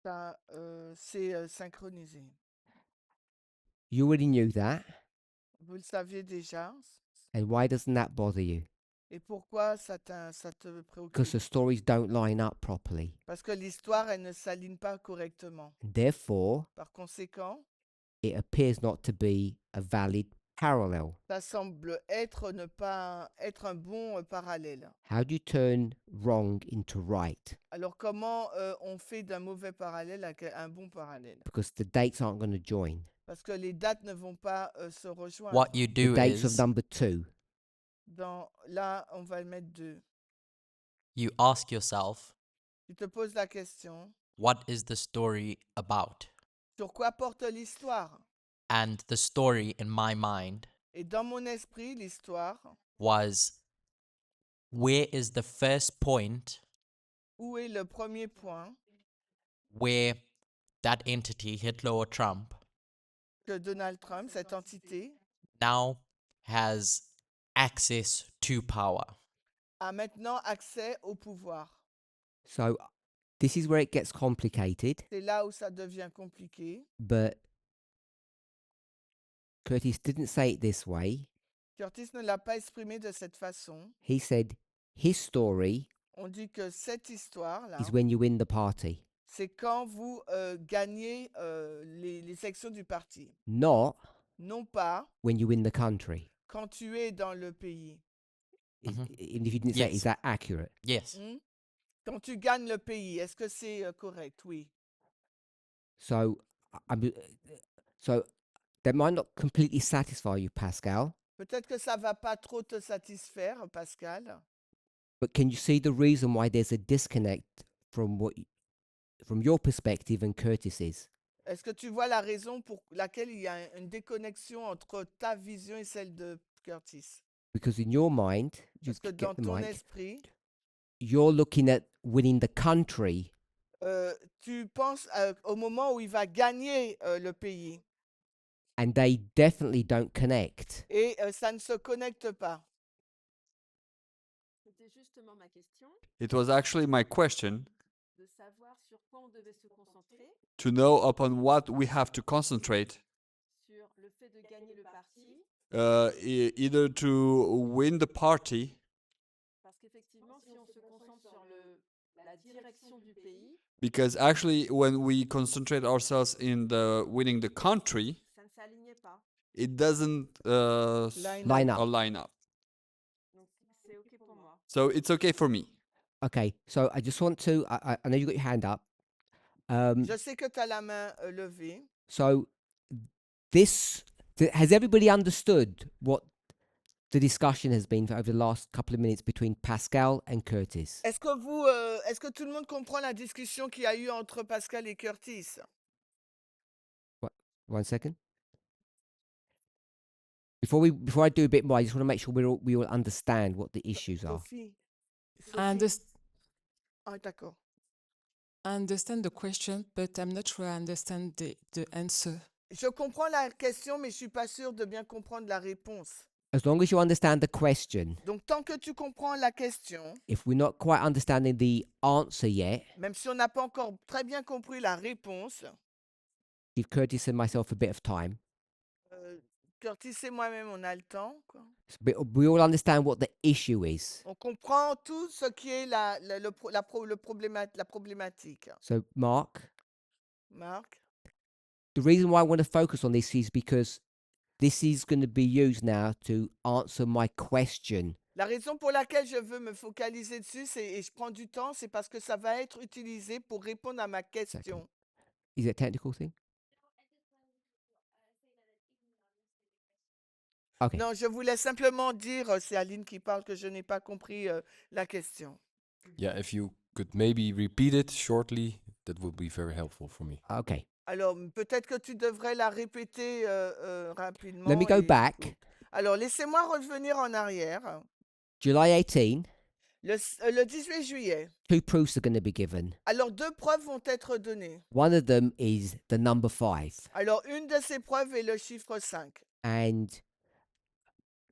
ça, c'est synchronisé. You already knew that. Vous le saviez déjà. And why doesn't that bother you? Et pourquoi ça te Because préoccupe? the stories don't line up properly. Parce que l'histoire, elle ne s'aligne pas correctement. Therefore, Par conséquent, it appears not to be a valid parallel. ça semble ne pas être un bon parallèle. How do you turn wrong into right? Alors, comment on fait d'un mauvais parallèle à un bon parallèle? Because the dates aren't going to join. Parce que les dates ne vont pas se rejoindre. What you The do dates of is number 2. Là, on va le mettre 2. you ask yourself, Tu te poses la question, what is the story about? sur quoi porte l'histoire? And the story in my mind Et dans mon esprit, l'histoire, was, where is the first point où est le premier point where that entity, Hitler or Trump, que Donald Trump, cette entité, now has access to power? a maintenant accès au pouvoir? So this is where it gets complicated, C'est là où ça devient compliqué. but Curtis didn't say it this way. Curtis ne l'a pas exprimé de cette façon. He said his story On dit que cette histoire-là, is when you win the party, c'est quand vous gagnez les sections du parti. not Non pas when you win the country. quand tu es dans le pays. And if you didn't say it, Yes. is that accurate? Yes. Quand tu gagnes le pays, est-ce que c'est correct? Oui. So, so that might not completely satisfy you, Pascal. Peut-être que ça va pas trop te satisfaire, Pascal. But can you see the reason why there's a disconnect from from your perspective and Curtis's? Est-ce que tu vois la raison pour laquelle il y a une déconnexion entre ta vision et celle de Curtis? Because in your mind, you Parce que get dans the ton mic, esprit, you're looking at winning the country, tu penses au moment où il va gagner le pays. and they definitely don't connect. Et ça ne se connecte pas. C'était justement ma question, It was actually my question de savoir sur quoi on devait se concentrer, to know upon what we have to concentrate, sur le fait de gagner le parti either to win the party because actually when we concentrate ourselves in the winning the country, Ça ne s'alignait pas. it doesn't Line up. line up. Donc c'est OK pour moi. So it's okay for me. Okay, so I just want to. I know you got your hand up. Je sais que tu as la main levée. So has everybody understood what the discussion has been over the last couple of minutes between Pascal and Curtis? Est-ce que tout le monde comprend la discussion qu'il y a eu entre Pascal et Curtis? One second. Before I do a bit more, I just want to make sure we all understand what the issues are. Sophie. Ah, d'accord. I understand the question, but I'm not sure I understand the answer. Je comprends la question, mais je suis pas sûre de bien comprendre la réponse. As long as you understand the question, Donc, tant que tu comprends la question, if we're not quite understanding the answer yet, même si on n'a pas encore très bien compris la réponse, give Curtis and myself a bit of time. Curtis et moi-même, on a le temps, quoi. But we all understand what the issue is. On comprend tout ce qui est la problématique. So, Mark, Marc, the reason why I want to focus on this is because this is going to be used now to answer my question. la raison pour laquelle je veux me focaliser dessus, et je prends du temps, c'est parce que ça va être utilisé pour répondre à ma question. Is it a technical thing? Okay. Non, je voulais simplement dire, c'est Aline qui parle, que je n'ai pas compris la question. Yeah, if you could maybe repeat it shortly, that would be very helpful for me. Okay. Alors, peut-être que tu devrais la répéter rapidement. Let me go back. Alors, laissez-moi revenir en arrière. July 18, Le 18 juillet. 2 proofs are going to be given. Alors, 2 preuves vont être données. One of them is the number 5. Alors, une de ces preuves est le chiffre 5. And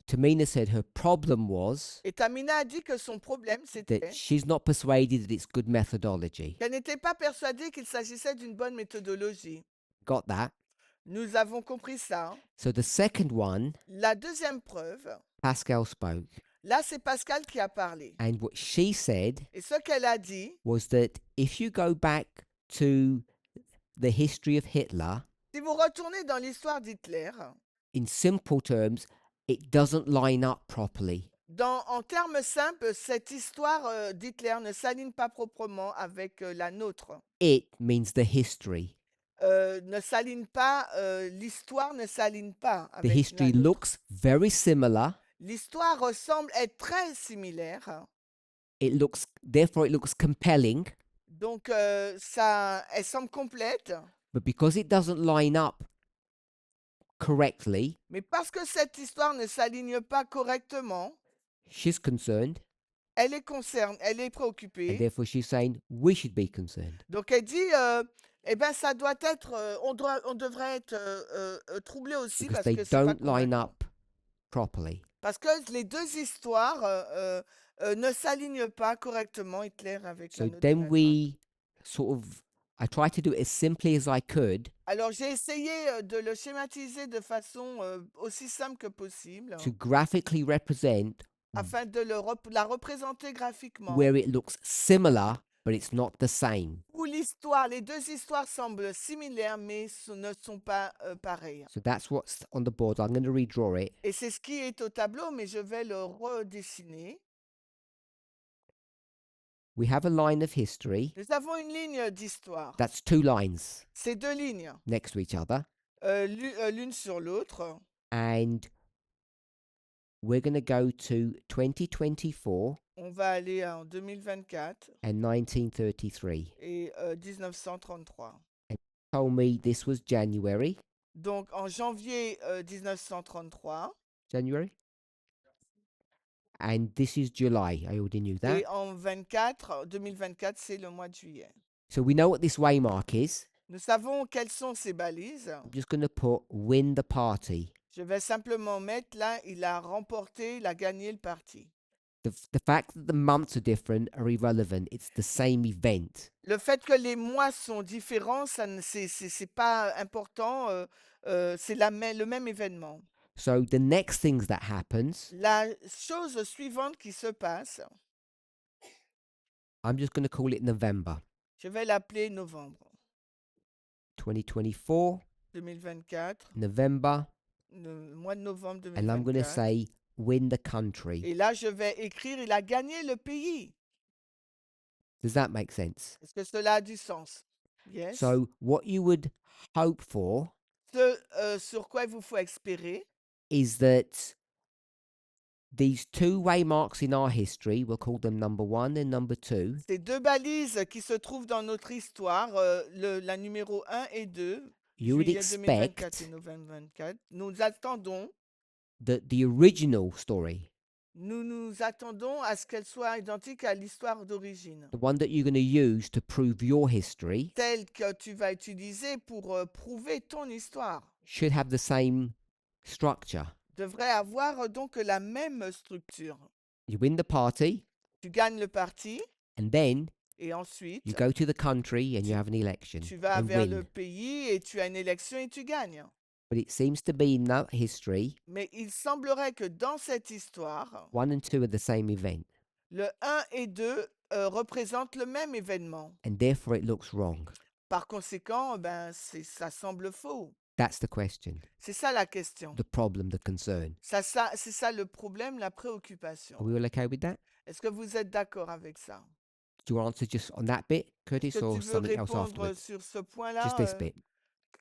Tamina said her problem was Et Tamina a dit que son problème, c'était that she's not persuaded that it's good methodology. qu'elle n'était pas persuadée qu'il s'agissait d'une bonne méthodologie. Got that? Nous avons compris ça. So the second one, La deuxième preuve, Pascal spoke. là, c'est Pascal qui a parlé. And what she said Et ce qu'elle a dit, was that if you go back to the history of Hitler, si vous retournez dans l'histoire d'Hitler, in simple terms, it doesn't line up properly. en termes simples, cette histoire d'Hitler ne s'aligne pas proprement avec la nôtre. It means the history. Ne s'aligne pas, l'histoire ne s'aligne pas The avec history la nôtre. looks very similar. L'histoire ressemble être très similaire. Therefore it looks compelling. Donc, elle semble complète. But because it doesn't line up correctly, Mais parce que cette histoire ne s'aligne pas correctement, she's concerned. elle est And préoccupée. therefore she's saying we should be concerned. Donc, elle dit, eh ben, ça doit être, on devrait être troublé aussi Because parce they que c'est pas don't line convaincant. up properly. Parce que les deux histoires ne s'alignent pas correctement, Hitler avec So la nôtre. then I tried to do it as simply as I could Alors, j'ai essayé de le schématiser de façon aussi simple que possible, to graphically represent afin de la représenter graphiquement. where it looks similar, but it's not the same. Où les deux histoires semblent similaires, mais ne sont pas pareilles. So that's what's on the board. I'm going to redraw it. Et c'est ce qui est au tableau, mais je vais le redessiner. We have a line of history. Nous avons une ligne d'histoire. That's 2 lines C'est deux lignes, next to each other. l'une sur l'autre. And we're going to go to 2024 On va aller en 2024 and 1933. et 1933. Told me this was January. Donc, en janvier 1933 January? And this is July. I already knew that. et en 2024, c'est le mois de juillet. So we know what this waymark is. Nous savons quelles sont ces balises. I'm just going to put win the party. Je vais simplement mettre là, il a remporté, il a gagné le parti. The fact that the months are different are irrelevant. It's the same event. Le fait que les mois sont différents, c'est pas important, c'est le même événement. So the next things that happens, La chose suivante qui se passe, I'm just going to call it November. Je vais l'appeler novembre 2024, 2024, November, le mois de novembre and I'm going to 2024. say win the country. Et là, je vais écrire, il a gagné le pays. Does that make sense? Est-ce que cela a du sens? Yes. So, what you would hope for Sur quoi il vous faut espérer, is that these two waymarks in our history, we'll call them number 1 and number 2, ces deux balises qui se trouvent dans notre histoire, la numéro 1 et 2, you would juillet 2024 et expect novembre 24, nous attendons that the original story, à ce qu'elle soit identique à l'histoire d'origine, the one that you're going to use to prove your history, telle que tu vas utiliser pour prouver ton histoire, should have the same structure. devrait avoir donc la même structure. You win the party, Tu gagnes le parti and then et ensuite you go to the country and you have an election tu vas and vers win. le pays et tu as une élection et tu gagnes. But it seems to be in that history, Mais il semblerait que dans cette histoire, 1 and 2 are the same event, le 1 et 2 représentent le même événement. and therefore it looks wrong. Par conséquent, ça semble faux. That's the question, C'est ça la question. the problem, the concern. C'est ça le problème, la préoccupation. Are we all okay with that? Est-ce que vous êtes d'accord avec ça? Do you answer just on that bit, Curtis, Est-ce que or tu veux something else répondre afterwards? sur ce point-là, Just this bit.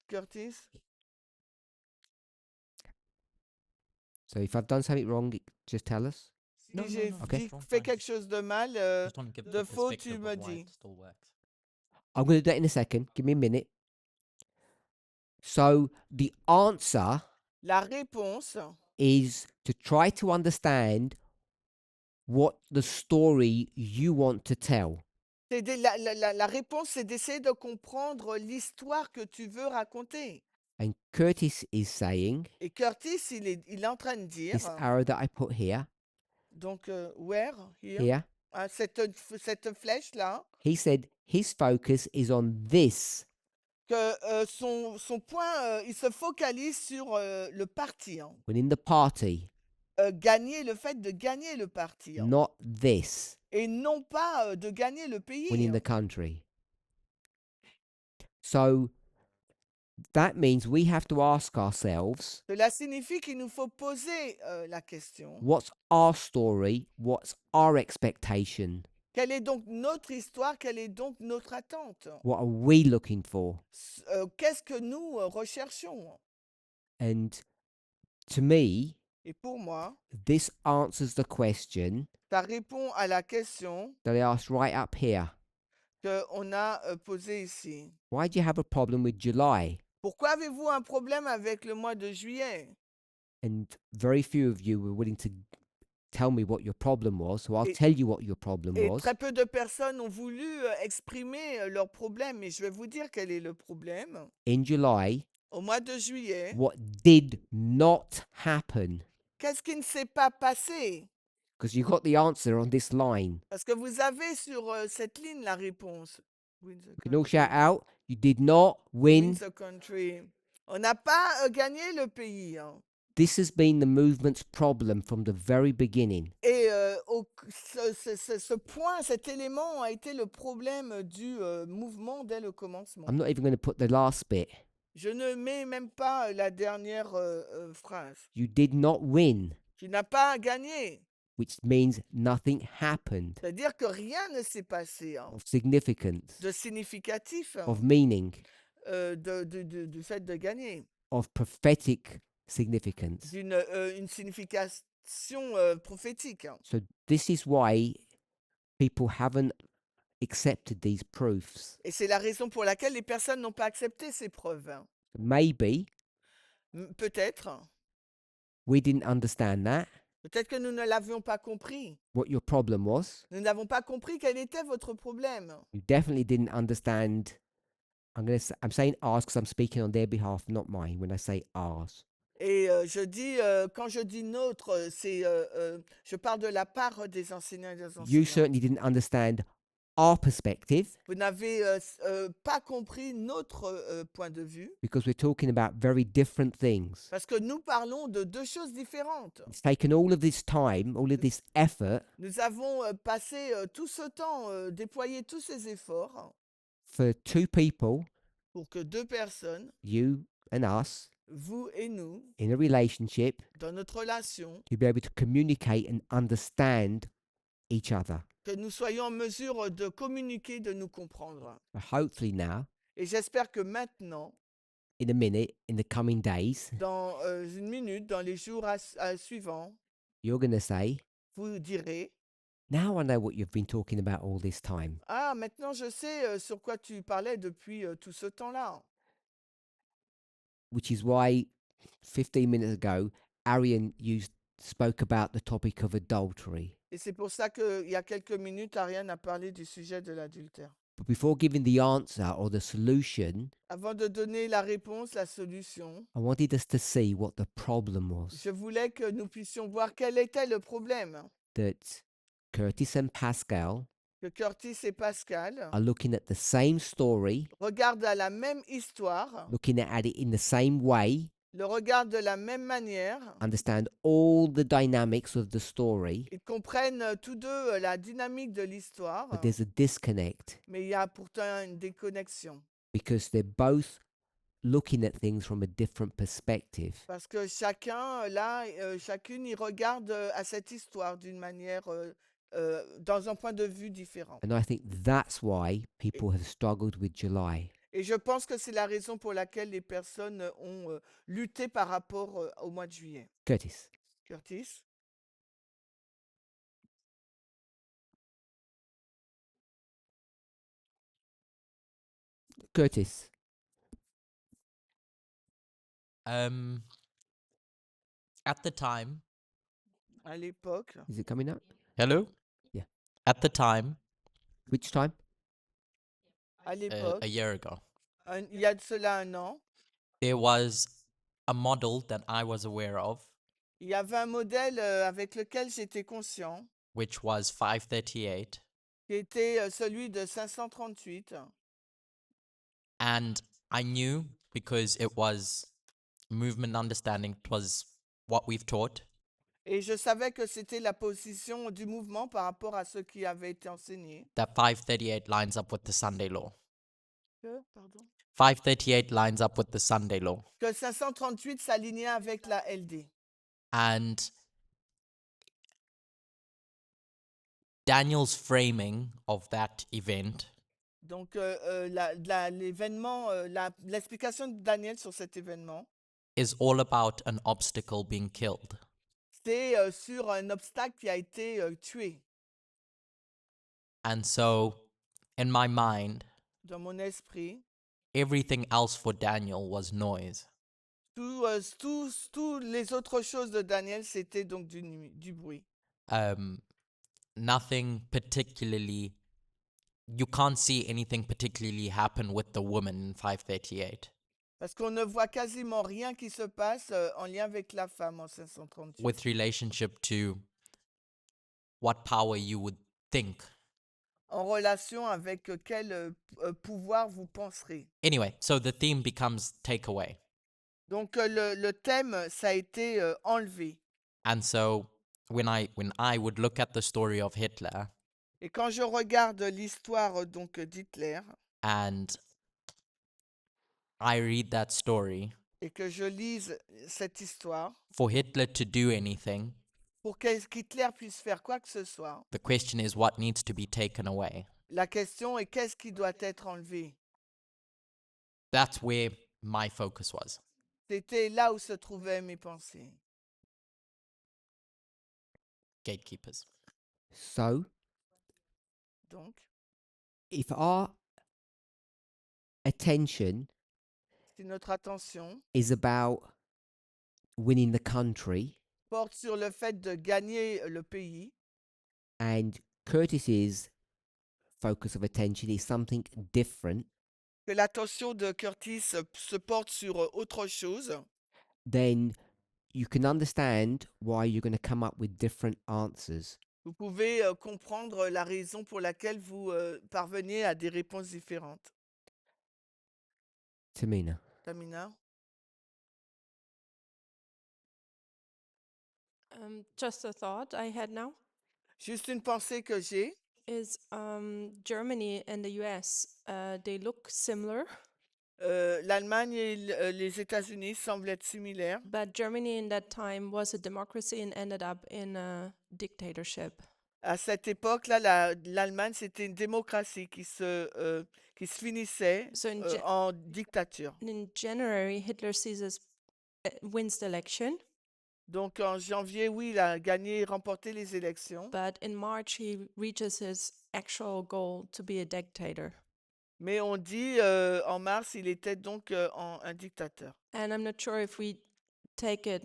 Curtis? So if I've done something wrong, just tell us. Si No, no, j'ai no, Okay. dit- it's fait fine. quelque chose de mal, Just want to give de the faux, perspective tu of me why dis. it still works. I'm going to do that in a second. Give me a minute. So the answer La réponse, is to try to understand what the story you want to tell. la réponse, c'est d'essayer de comprendre l'histoire que tu veux raconter. And Curtis is saying, Et Curtis, il est en train de dire, this arrow that I put here, donc, where, here, here, cette flèche-là, he said his focus is on this. que son point, il se focalise sur le parti, hein. Winning the party, Le fait de gagner le parti, hein. not this, Et non pas de gagner le pays, winning hein. the country. So that means we have to ask ourselves, Cela signifie qu'il nous faut poser la question. what's our story? What's our expectation? Quelle est donc notre histoire? Quelle est donc notre attente? What are we looking for? Qu'est-ce que nous recherchons? And to me, Et pour moi, this answers the question ça répond à la question that I asked right up here. qu'on a posée ici. Why do you have a problem with July? Pourquoi avez-vous un problème avec le mois de juillet? And very few of you were willing to tell me what your problem was, so I'll Et- tell you what your problem Et was. très peu de personnes ont voulu exprimer leur problème. Et je vais vous dire quel est le problème. In July, Au mois de juillet, what did not happen? qu'est-ce qui ne s'est pas passé? Because you got the answer on this line. Parce que vous avez sur cette ligne la réponse. Win the You can all country. shout out, you did not Win win. the country. On n'a pas gagné le pays, hein. This has been the movement's problem from the very beginning. Et ce point, cet élément a été le problème du mouvement dès le commencement. I'm not even going to put the last bit. Je ne mets même pas la dernière phrase. You did not win, Tu n'as pas gagné. which means nothing happened C'est-à-dire que rien ne s'est passé, hein, of significance, de significatif, hein, of meaning, du fait de gagner, of prophetic significance. une signification prophétique, hein. So this is why people haven't accepted these proofs. Et c'est la raison pour laquelle les personnes n'ont pas accepté ces preuves, hein. Maybe Peut-être. we didn't understand that, Peut-être que nous ne l'avions pas compris. what your problem was. Nous n'avons pas compris quel était votre problème. You definitely didn't understand. I'm saying ours because I'm speaking on their behalf, not mine, when I say ours. Et je dis, quand je dis notre, je parle de la part des enseignants et des You enseignants. certainly didn't understand our perspective Vous n'avez pas compris notre point de vue, because we're talking about very different things. parce que nous parlons de deux choses différentes. It's taken all of this time, all of this effort Nous avons passé tout ce temps, déployé tous ces efforts for two people, pour que deux personnes, you and us, vous et nous, in a relationship, dans notre relation, to be able to communicate and understand each other. que nous soyons en mesure de communiquer, de nous comprendre. But hopefully now, Et j'espère que maintenant, in a minute, in the coming days, dans une minute, dans les jours suivants, you're going to say, vous direz, now I know what you've been talking about all this time. ah, maintenant je sais sur quoi tu parlais depuis tout ce temps-là. Which is why 15 minutes ago, Arian spoke about the topic of adultery. Et c'est pour ça qu'il y a quelques minutes, Ariane a parlé du sujet de l'adultère. But before giving the answer or the solution, Avant de donner la réponse, la solution, I wanted us to see what the problem was. je voulais que nous puissions voir quel était le problème. That Curtis and Pascal Que Curtis et Pascal are looking at the same story, regardent à la même histoire, looking at it in the same way, le regardent de la même manière, understand all the dynamics of the story, ils comprennent tous deux la dynamique de l'histoire, but there's a disconnect mais il y a pourtant une déconnexion. because they're both looking at things from a different perspective. Parce que chacun, là, chacune, y regarde à cette histoire d'une manière, dans un point de vue différent. And I think that's why people have struggled with July. Et je pense que c'est la raison pour laquelle les personnes ont lutté par rapport au mois de juillet. Curtis. Curtis? Curtis. At the time, À l'époque, Is it coming up? hello? Yeah. At the time, Which time? à l'époque, a year ago, il y a de cela un an, there was a model that I was aware of, il y avait un modèle avec lequel j'étais conscient, which was 538, qui était celui de 538. and I knew because it was movement understanding, it was what we've taught, Et je savais que c'était la position du mouvement par rapport à ce qui avait été enseigné. that 538 lines up with the Sunday law. Que, pardon? 538 lines up with the Sunday law. Que 538 s'alignait avec la LD. And Daniel's framing of that event Donc, l'événement, l'explication de Daniel sur cet événement, is all about an obstacle being killed. c'est sur un obstacle qui a été tué. And so, in my mind, Dans mon esprit, everything else for Daniel was noise. tous les autres choses de Daniel, c'était donc du bruit. Nothing particularly, you can't see anything particularly happen with the woman in 538. Parce qu'on ne voit quasiment rien qui se passe en lien avec la femme en 538. With relationship to what power you would think. En relation avec quel pouvoir vous penserez. Anyway, so the theme becomes takeaway. Donc le thème, ça a été enlevé. And so when I would look at the story of Hitler Et quand je regarde l'histoire donc d'Hitler and I read that story, et que je lise cette histoire, for Hitler to do anything, pour qu'Hitler puisse faire quoi que ce soit, the question is what needs to be taken away. la question est qu'est-ce qui doit être enlevé? That's where my focus was. C'était là où se trouvaient mes pensées. Gatekeepers. So, Donc, if our attention si notre attention is about winning the country porte sur le fait de gagner le pays, and Curtis's focus of attention is something different, que l'attention de Curtis se porte sur autre chose, then you can understand why you're going to come up with different answers. vous pouvez comprendre la raison pour laquelle vous parvenez à des réponses différentes. Tamina. Tamina? Just a thought I had now. Juste une pensée que j'ai. is Germany and the US, they look similar, L'Allemagne et les États-Unis semblent être similaires, but Germany in that time was a democracy and ended up in a dictatorship. à cette époque-là, l'Allemagne, c'était une démocratie qui se finissait So in, en dictature. in January, Hitler wins the election, Donc en janvier, oui, il a gagné et remporté les élections. but in March he reaches his actual goal to be a dictator. Mais on dit en mars, il était donc un dictateur. And I'm not sure if we take it,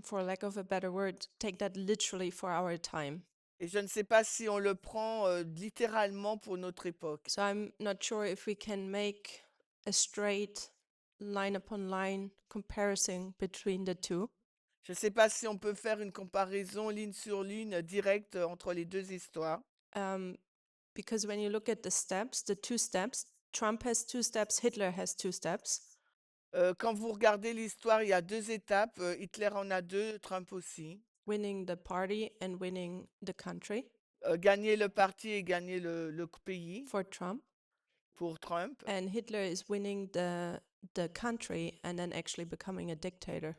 for lack of a better word, take that literally for our time. Et je ne sais pas si on le prend littéralement pour notre époque. So I'm not sure if we can make a straight line upon line comparison between the two. Je ne sais pas si on peut faire une comparaison ligne sur ligne directe entre les deux histoires. Because when you look at the two steps, Trump has two steps, Hitler has two steps. Quand vous regardez l'histoire, il y a deux étapes. Hitler en a deux, Trump aussi. Winning the party and winning the country Gagner le parti et gagner le pays for Trump. pour Trump. And Hitler is winning the country and then actually becoming a dictator.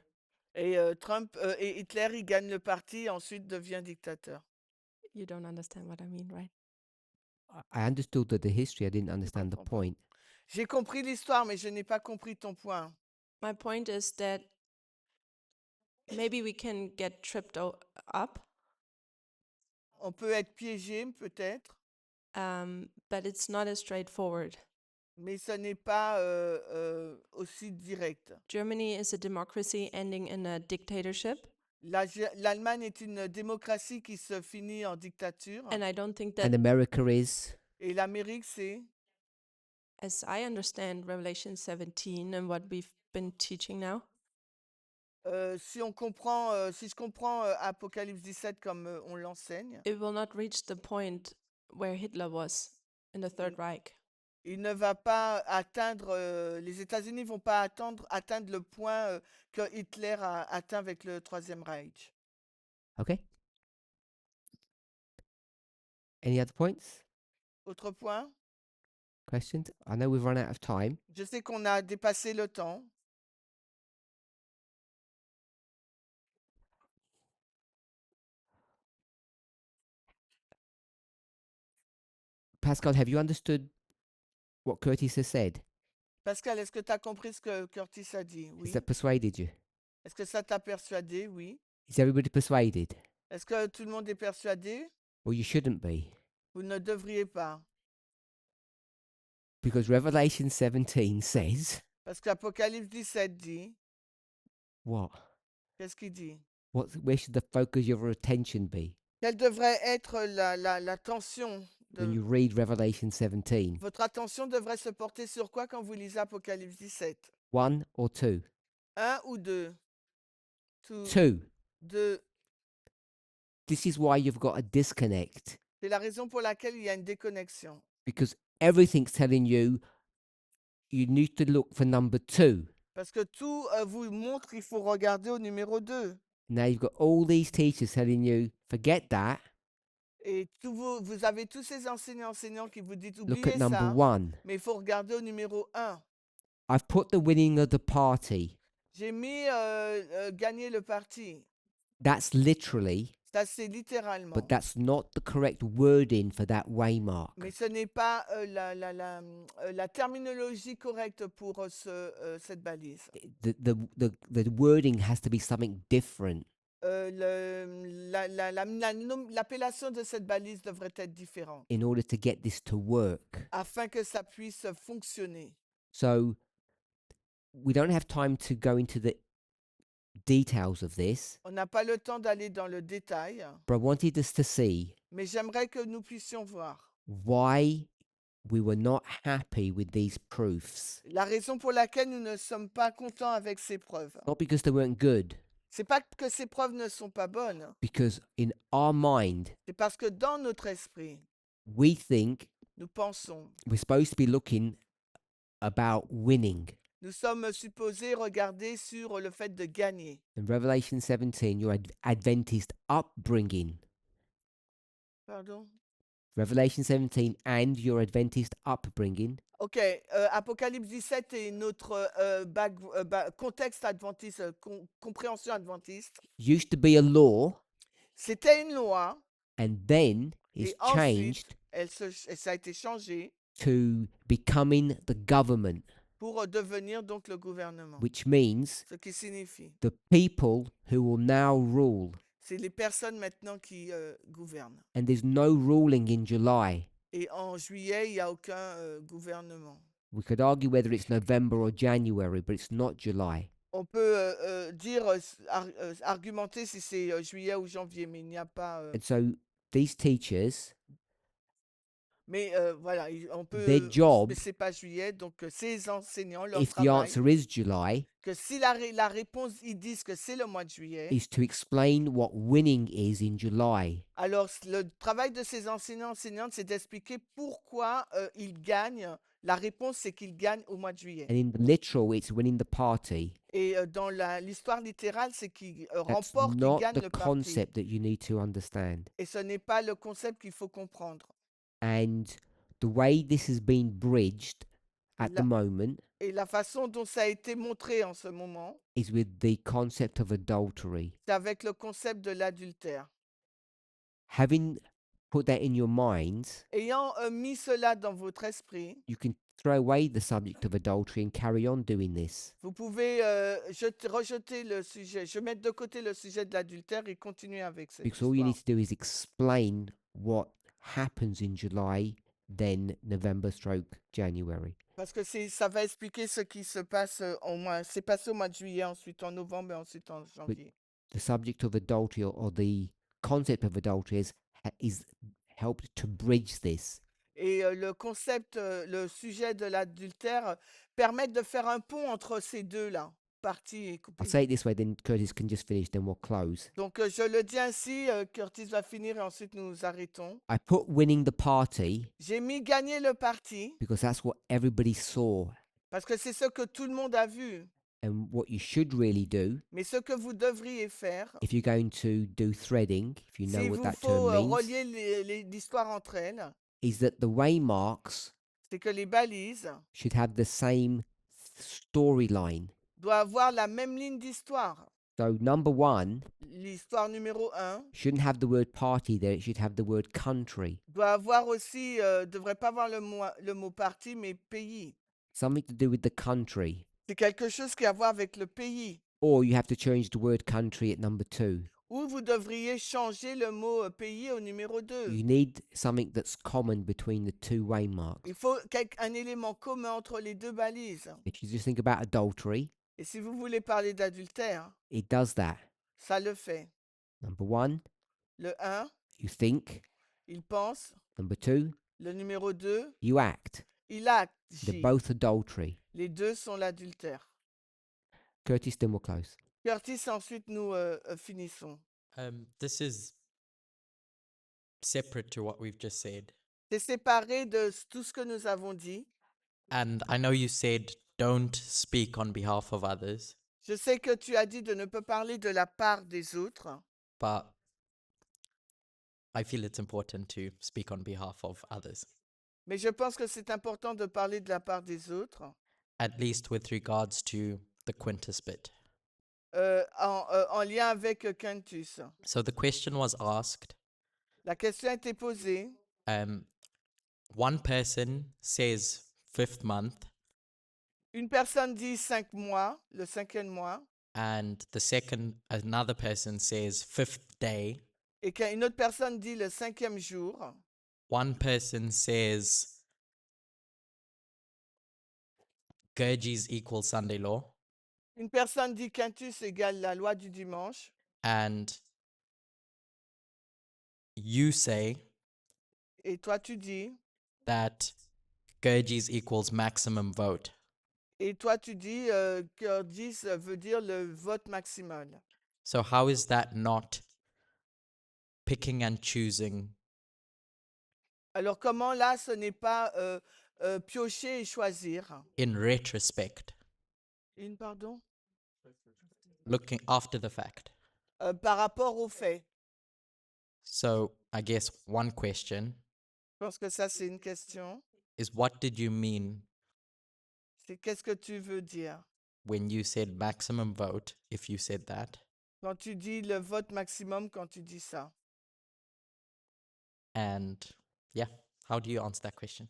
Et et Hitler, il gagne le parti et ensuite devient dictateur. You don't understand what I mean, right? I understood the history. I didn't understand the comprends pas. point. J'ai compris l'histoire, mais je n'ai pas compris ton point. My point is that maybe we can get tripped up, On peut être piégé, peut-être, but it's not as straightforward. mais ce n'est pas aussi direct. Germany is a democracy ending in a dictatorship, L'Allemagne est une démocratie qui se finit en dictature. and I don't think And that, America is. Et l'Amérique, c'est... as I understand Revelation 17 and what we've been teaching now, si je comprends Apocalypse 17 comme on l'enseigne, it will not reach the point where Hitler was in the Third Reich. il ne va pas atteindre, les États-Unis ne vont pas atteindre le point que Hitler a atteint avec le Troisième Reich. Okay. Any other points? Autre point? Questions? I know we've run out of time. Je sais qu'on a dépassé le temps. Pascal, have you understood what Curtis has said? Pascal, est-ce que tu as compris ce que Curtis a dit? Oui. Has that persuaded you? Est-ce que ça t'a persuadé? Oui. Is everybody persuaded? Est-ce que tout le monde est persuadé? Well, you shouldn't be, Vous ne devriez pas. because Revelation 17 says Parce qu'Apocalypse 17 dit, what? qu'est-ce qu'il dit? Where should the focus of your attention be Quelle devrait être l'attention when de... you read Revelation 17? Votre attention devrait se porter sur quoi quand vous lisez Apocalypse 17? One or two? Un ou deux? Two. Deux. This is why you've got a disconnect, C'est la raison pour laquelle il y a une déconnexion. because everything's telling you you need to look for number two. Parce que tout vous montre qu'il faut regarder au numéro 2. Now you've got all these teachers telling you, forget that, Et vous avez tous ces enseignants qui vous disent, look oubliez at number ça, one. mais il faut regarder au numéro 1. I've put the winning of the party. J'ai mis gagner le parti. That's literally, Ça, c'est littéralement. but that's not the correct wording for that waymark. Mais ce n'est pas la terminologie correcte pour cette balise. The wording has to be something different. L'appellation de cette balise devrait être différente In order to get this to work. afin que ça puisse fonctionner. So we don't have time to go into the details of this, On n'a pas le temps d'aller dans le détail, but I wanted us to see mais j'aimerais que nous puissions voir why we were not happy with these proofs. la raison pour laquelle nous ne sommes pas contents avec ces preuves. Not because they weren't good, C'est pas que ces preuves ne sont pas bonnes, because in our mind, c'est parce que dans notre esprit, we think nous pensons, we're supposed to be looking about winning. nous sommes supposés regarder sur le fait de gagner. In Revelation 17, your Adventist upbringing Pardon? Revelation 17 and your Adventist upbringing Ok, Apocalypse 17 est notre contexte adventiste, compréhension adventiste. used to be a law C'était une loi and then it's et ensuite, changed ça a été changé to becoming the government, pour devenir donc le gouvernement. which means Ce qui signifie, the people who will now rule. c'est les personnes maintenant qui gouvernent. And there's no ruling in July. Et en juillet, il n'y a aucun gouvernement. We could argue whether it's November or January, but it's not July. On peut argumenter si c'est juillet ou janvier, mais il n'y a pas. And so these teachers, Mais voilà, on peut. their job, Mais c'est pas juillet, donc ces enseignants, leur if the travail, answer is July, que si la réponse, ils disent que c'est le mois de juillet, is to explain what winning is in July. alors le travail de ces enseignants, enseignantes, c'est d'expliquer pourquoi ils gagnent. La réponse, c'est qu'ils gagnent au mois de juillet. And in the literal, it's winning the party. Et dans l'histoire littérale, c'est qu'ils That's remportent, ils not gagnent the le parti. concept that you need to understand. Et ce n'est pas le concept qu'il faut comprendre. And the way this has been bridged at the La- moment Et la façon dont ça a été montré en ce moment, is with the concept of adultery. c'est avec le concept de l'adultère. Having put that in your minds, Ayant mis cela dans votre esprit, you can throw away the subject of adultery and carry on doing this. vous pouvez rejeter le sujet, je mets de côté le sujet de l'adultère et continuer avec cette Because all you histoire. need to do is explain what happens in July, then November stroke January. Parce que ça va expliquer ce qui se passe c'est passé au mois de juillet, ensuite en novembre et ensuite en janvier. The subject of adultery or the concept of adultery is helped to bridge this. Et le concept, le sujet de l'adultère permet de faire un pont entre ces deux-là, parties et I'll coupées. say it this way, then Curtis can just finish, then we'll close. Donc je le dis ainsi, Curtis va finir et ensuite nous arrêtons. I put winning the party J'ai mis gagner le parti because that's what everybody saw. parce que c'est ce que tout le monde a vu. And what you should really do, Mais ce que vous devriez faire, if you're going to do threading, if you know s'il what vous that faut term means, relier l'histoire entre elles, is that the waymarks c'est que les balises should have the same storyline. doivent avoir la même ligne d'histoire. So number one L'histoire numéro 1 shouldn't have the word party there, it should have the word country. doit avoir aussi, devrait pas avoir le mot parti, mais pays. Something to do with the country. C'est quelque chose qui a à voir avec le pays. Or you have to change the word country at number 2. Ou vous devriez changer le mot pays au numéro 2. You need something that's common between the two waymarks. Il faut un élément commun entre les deux balises. If you just think about adultery, Et si vous voulez parler d'adultère, it does that. ça le fait. Number 1, Le 1, you think. il pense. Number 2, Le numéro 2, you act. il They're agit. both adultery. Les deux sont l'adultère. Curtis, then we'll close. Curtis, ensuite nous finissons. This is separate to what we've just said. C'est séparé de tout ce que nous avons dit. And I know you said don't speak on behalf of others, Je sais que tu as dit de ne pas parler de la part des autres, but I feel it's important to speak on behalf of others, mais je pense que c'est important de parler de la part des autres, at least with regards to the quintus bit. en lien avec Quintus. So the question was asked. La question a été posée. One person says fifth month, Une personne dit 5 mois, le 5e mois, and another person says fifth day. et qu'une autre personne dit le 5e jour. One person says Gurgis equals Sunday law, Une personne dit Quintus égale la loi du dimanche. and you say Et toi, tu dis, that Gurgis equals maximum vote. et toi, tu dis que 10 veut dire le vote maximal. So how is that not picking and choosing? Alors, comment là, ce n'est pas piocher et choisir? In retrospect, Pardon? looking after the fact. Par rapport aux faits. So I guess one question Je pense que ça, c'est une question. is what did you mean C'est qu'est-ce que tu veux dire? when you said maximum vote, if you said that? Quand tu dis le vote maximum, quand tu dis ça. And yeah, how do you answer that question?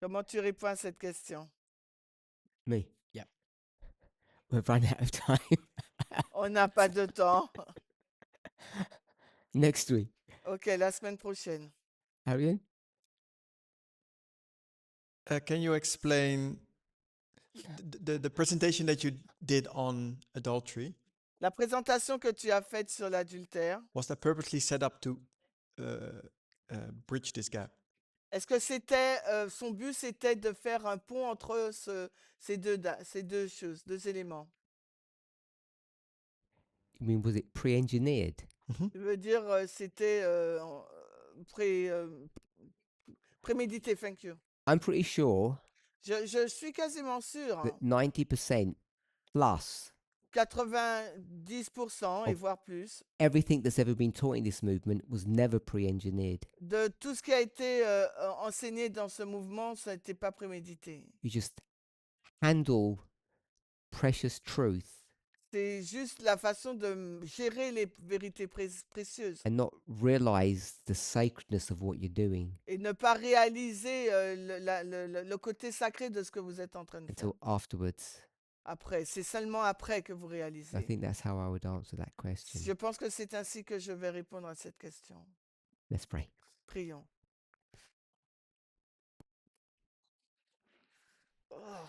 Comment tu réponds à cette question? Me. Yeah. We've run out of time. On n'a pas de temps. Next week. Ok, la semaine prochaine. Arian? Can you explain the presentation that you did on adultery? La présentation que tu as faite sur l'adultère, Was that purposely set up to bridge this gap? est-ce que c'était son but, c'était de faire un pont entre ces deux choses, deux éléments? I mean, was it pre-engineered? Je veux dire, c'était prémédité, thank you. I'm pretty sure Je suis quasiment sûr, that 90% plus 90% et Of- voire plus, everything that's ever been taught in this movement was never pre-engineered. de tout ce qui a été enseigné dans ce mouvement, ça n'était pas prémédité. You just handle precious truth C'est juste la façon de gérer les vérités précieuses and not realize the sacredness of what you're doing et ne pas réaliser le côté sacré de ce que vous êtes en train de faire. until afterwards. Après, c'est seulement après que vous I réalisez. think that's how I would answer that question. Je pense que c'est ainsi que je vais répondre à cette question. Let's pray. Prions. Oh.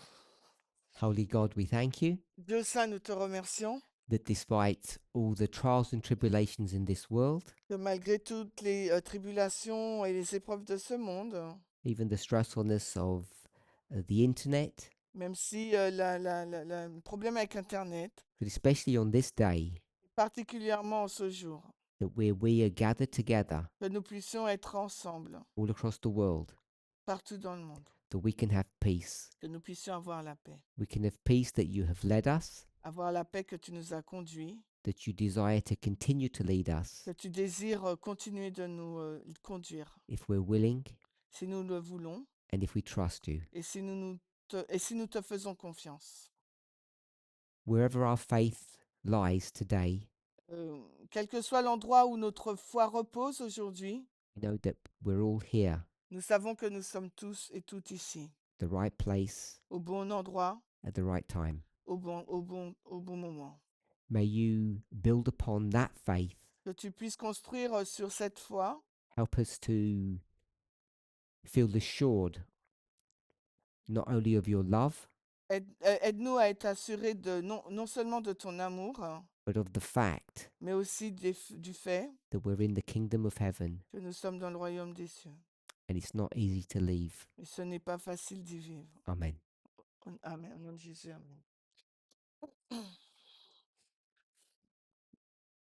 Holy God, we thank you Dieu Saint, nous te remercions that despite all the trials and tribulations in this world, que malgré toutes les tribulations et les épreuves de ce monde, even the stressfulness of the internet, même si le problème avec Internet, but especially on this day, particulièrement en ce jour, that we are gathered together que nous puissions être ensemble, all across the world, partout dans le monde, that we can have peace. que nous puissions avoir la paix. We can have peace that you have led us, Avoir la paix que tu nous as conduits, that you desire to continue to lead us que tu désires continuer de nous conduire, if we're willing si nous le voulons and if we trust you. et si nous te faisons confiance. Wherever our faith lies today, Quel que soit l'endroit où notre foi repose aujourd'hui, we know that we're all here, nous savons que nous sommes tous et toutes ici, the right place au bon endroit, at the right time. au bon moment. May you build upon that faith. Que tu puisses construire sur cette foi, Help us to feel assured not only of your love, aide-nous à être assurés de non seulement de ton amour, but of the fact mais aussi du fait that we're in the kingdom of heaven que nous sommes dans le royaume des cieux. and it's not easy to leave. Et ce n'est pas facile d'y vivre. Amen. Amen. Au nom de Jésus, amen.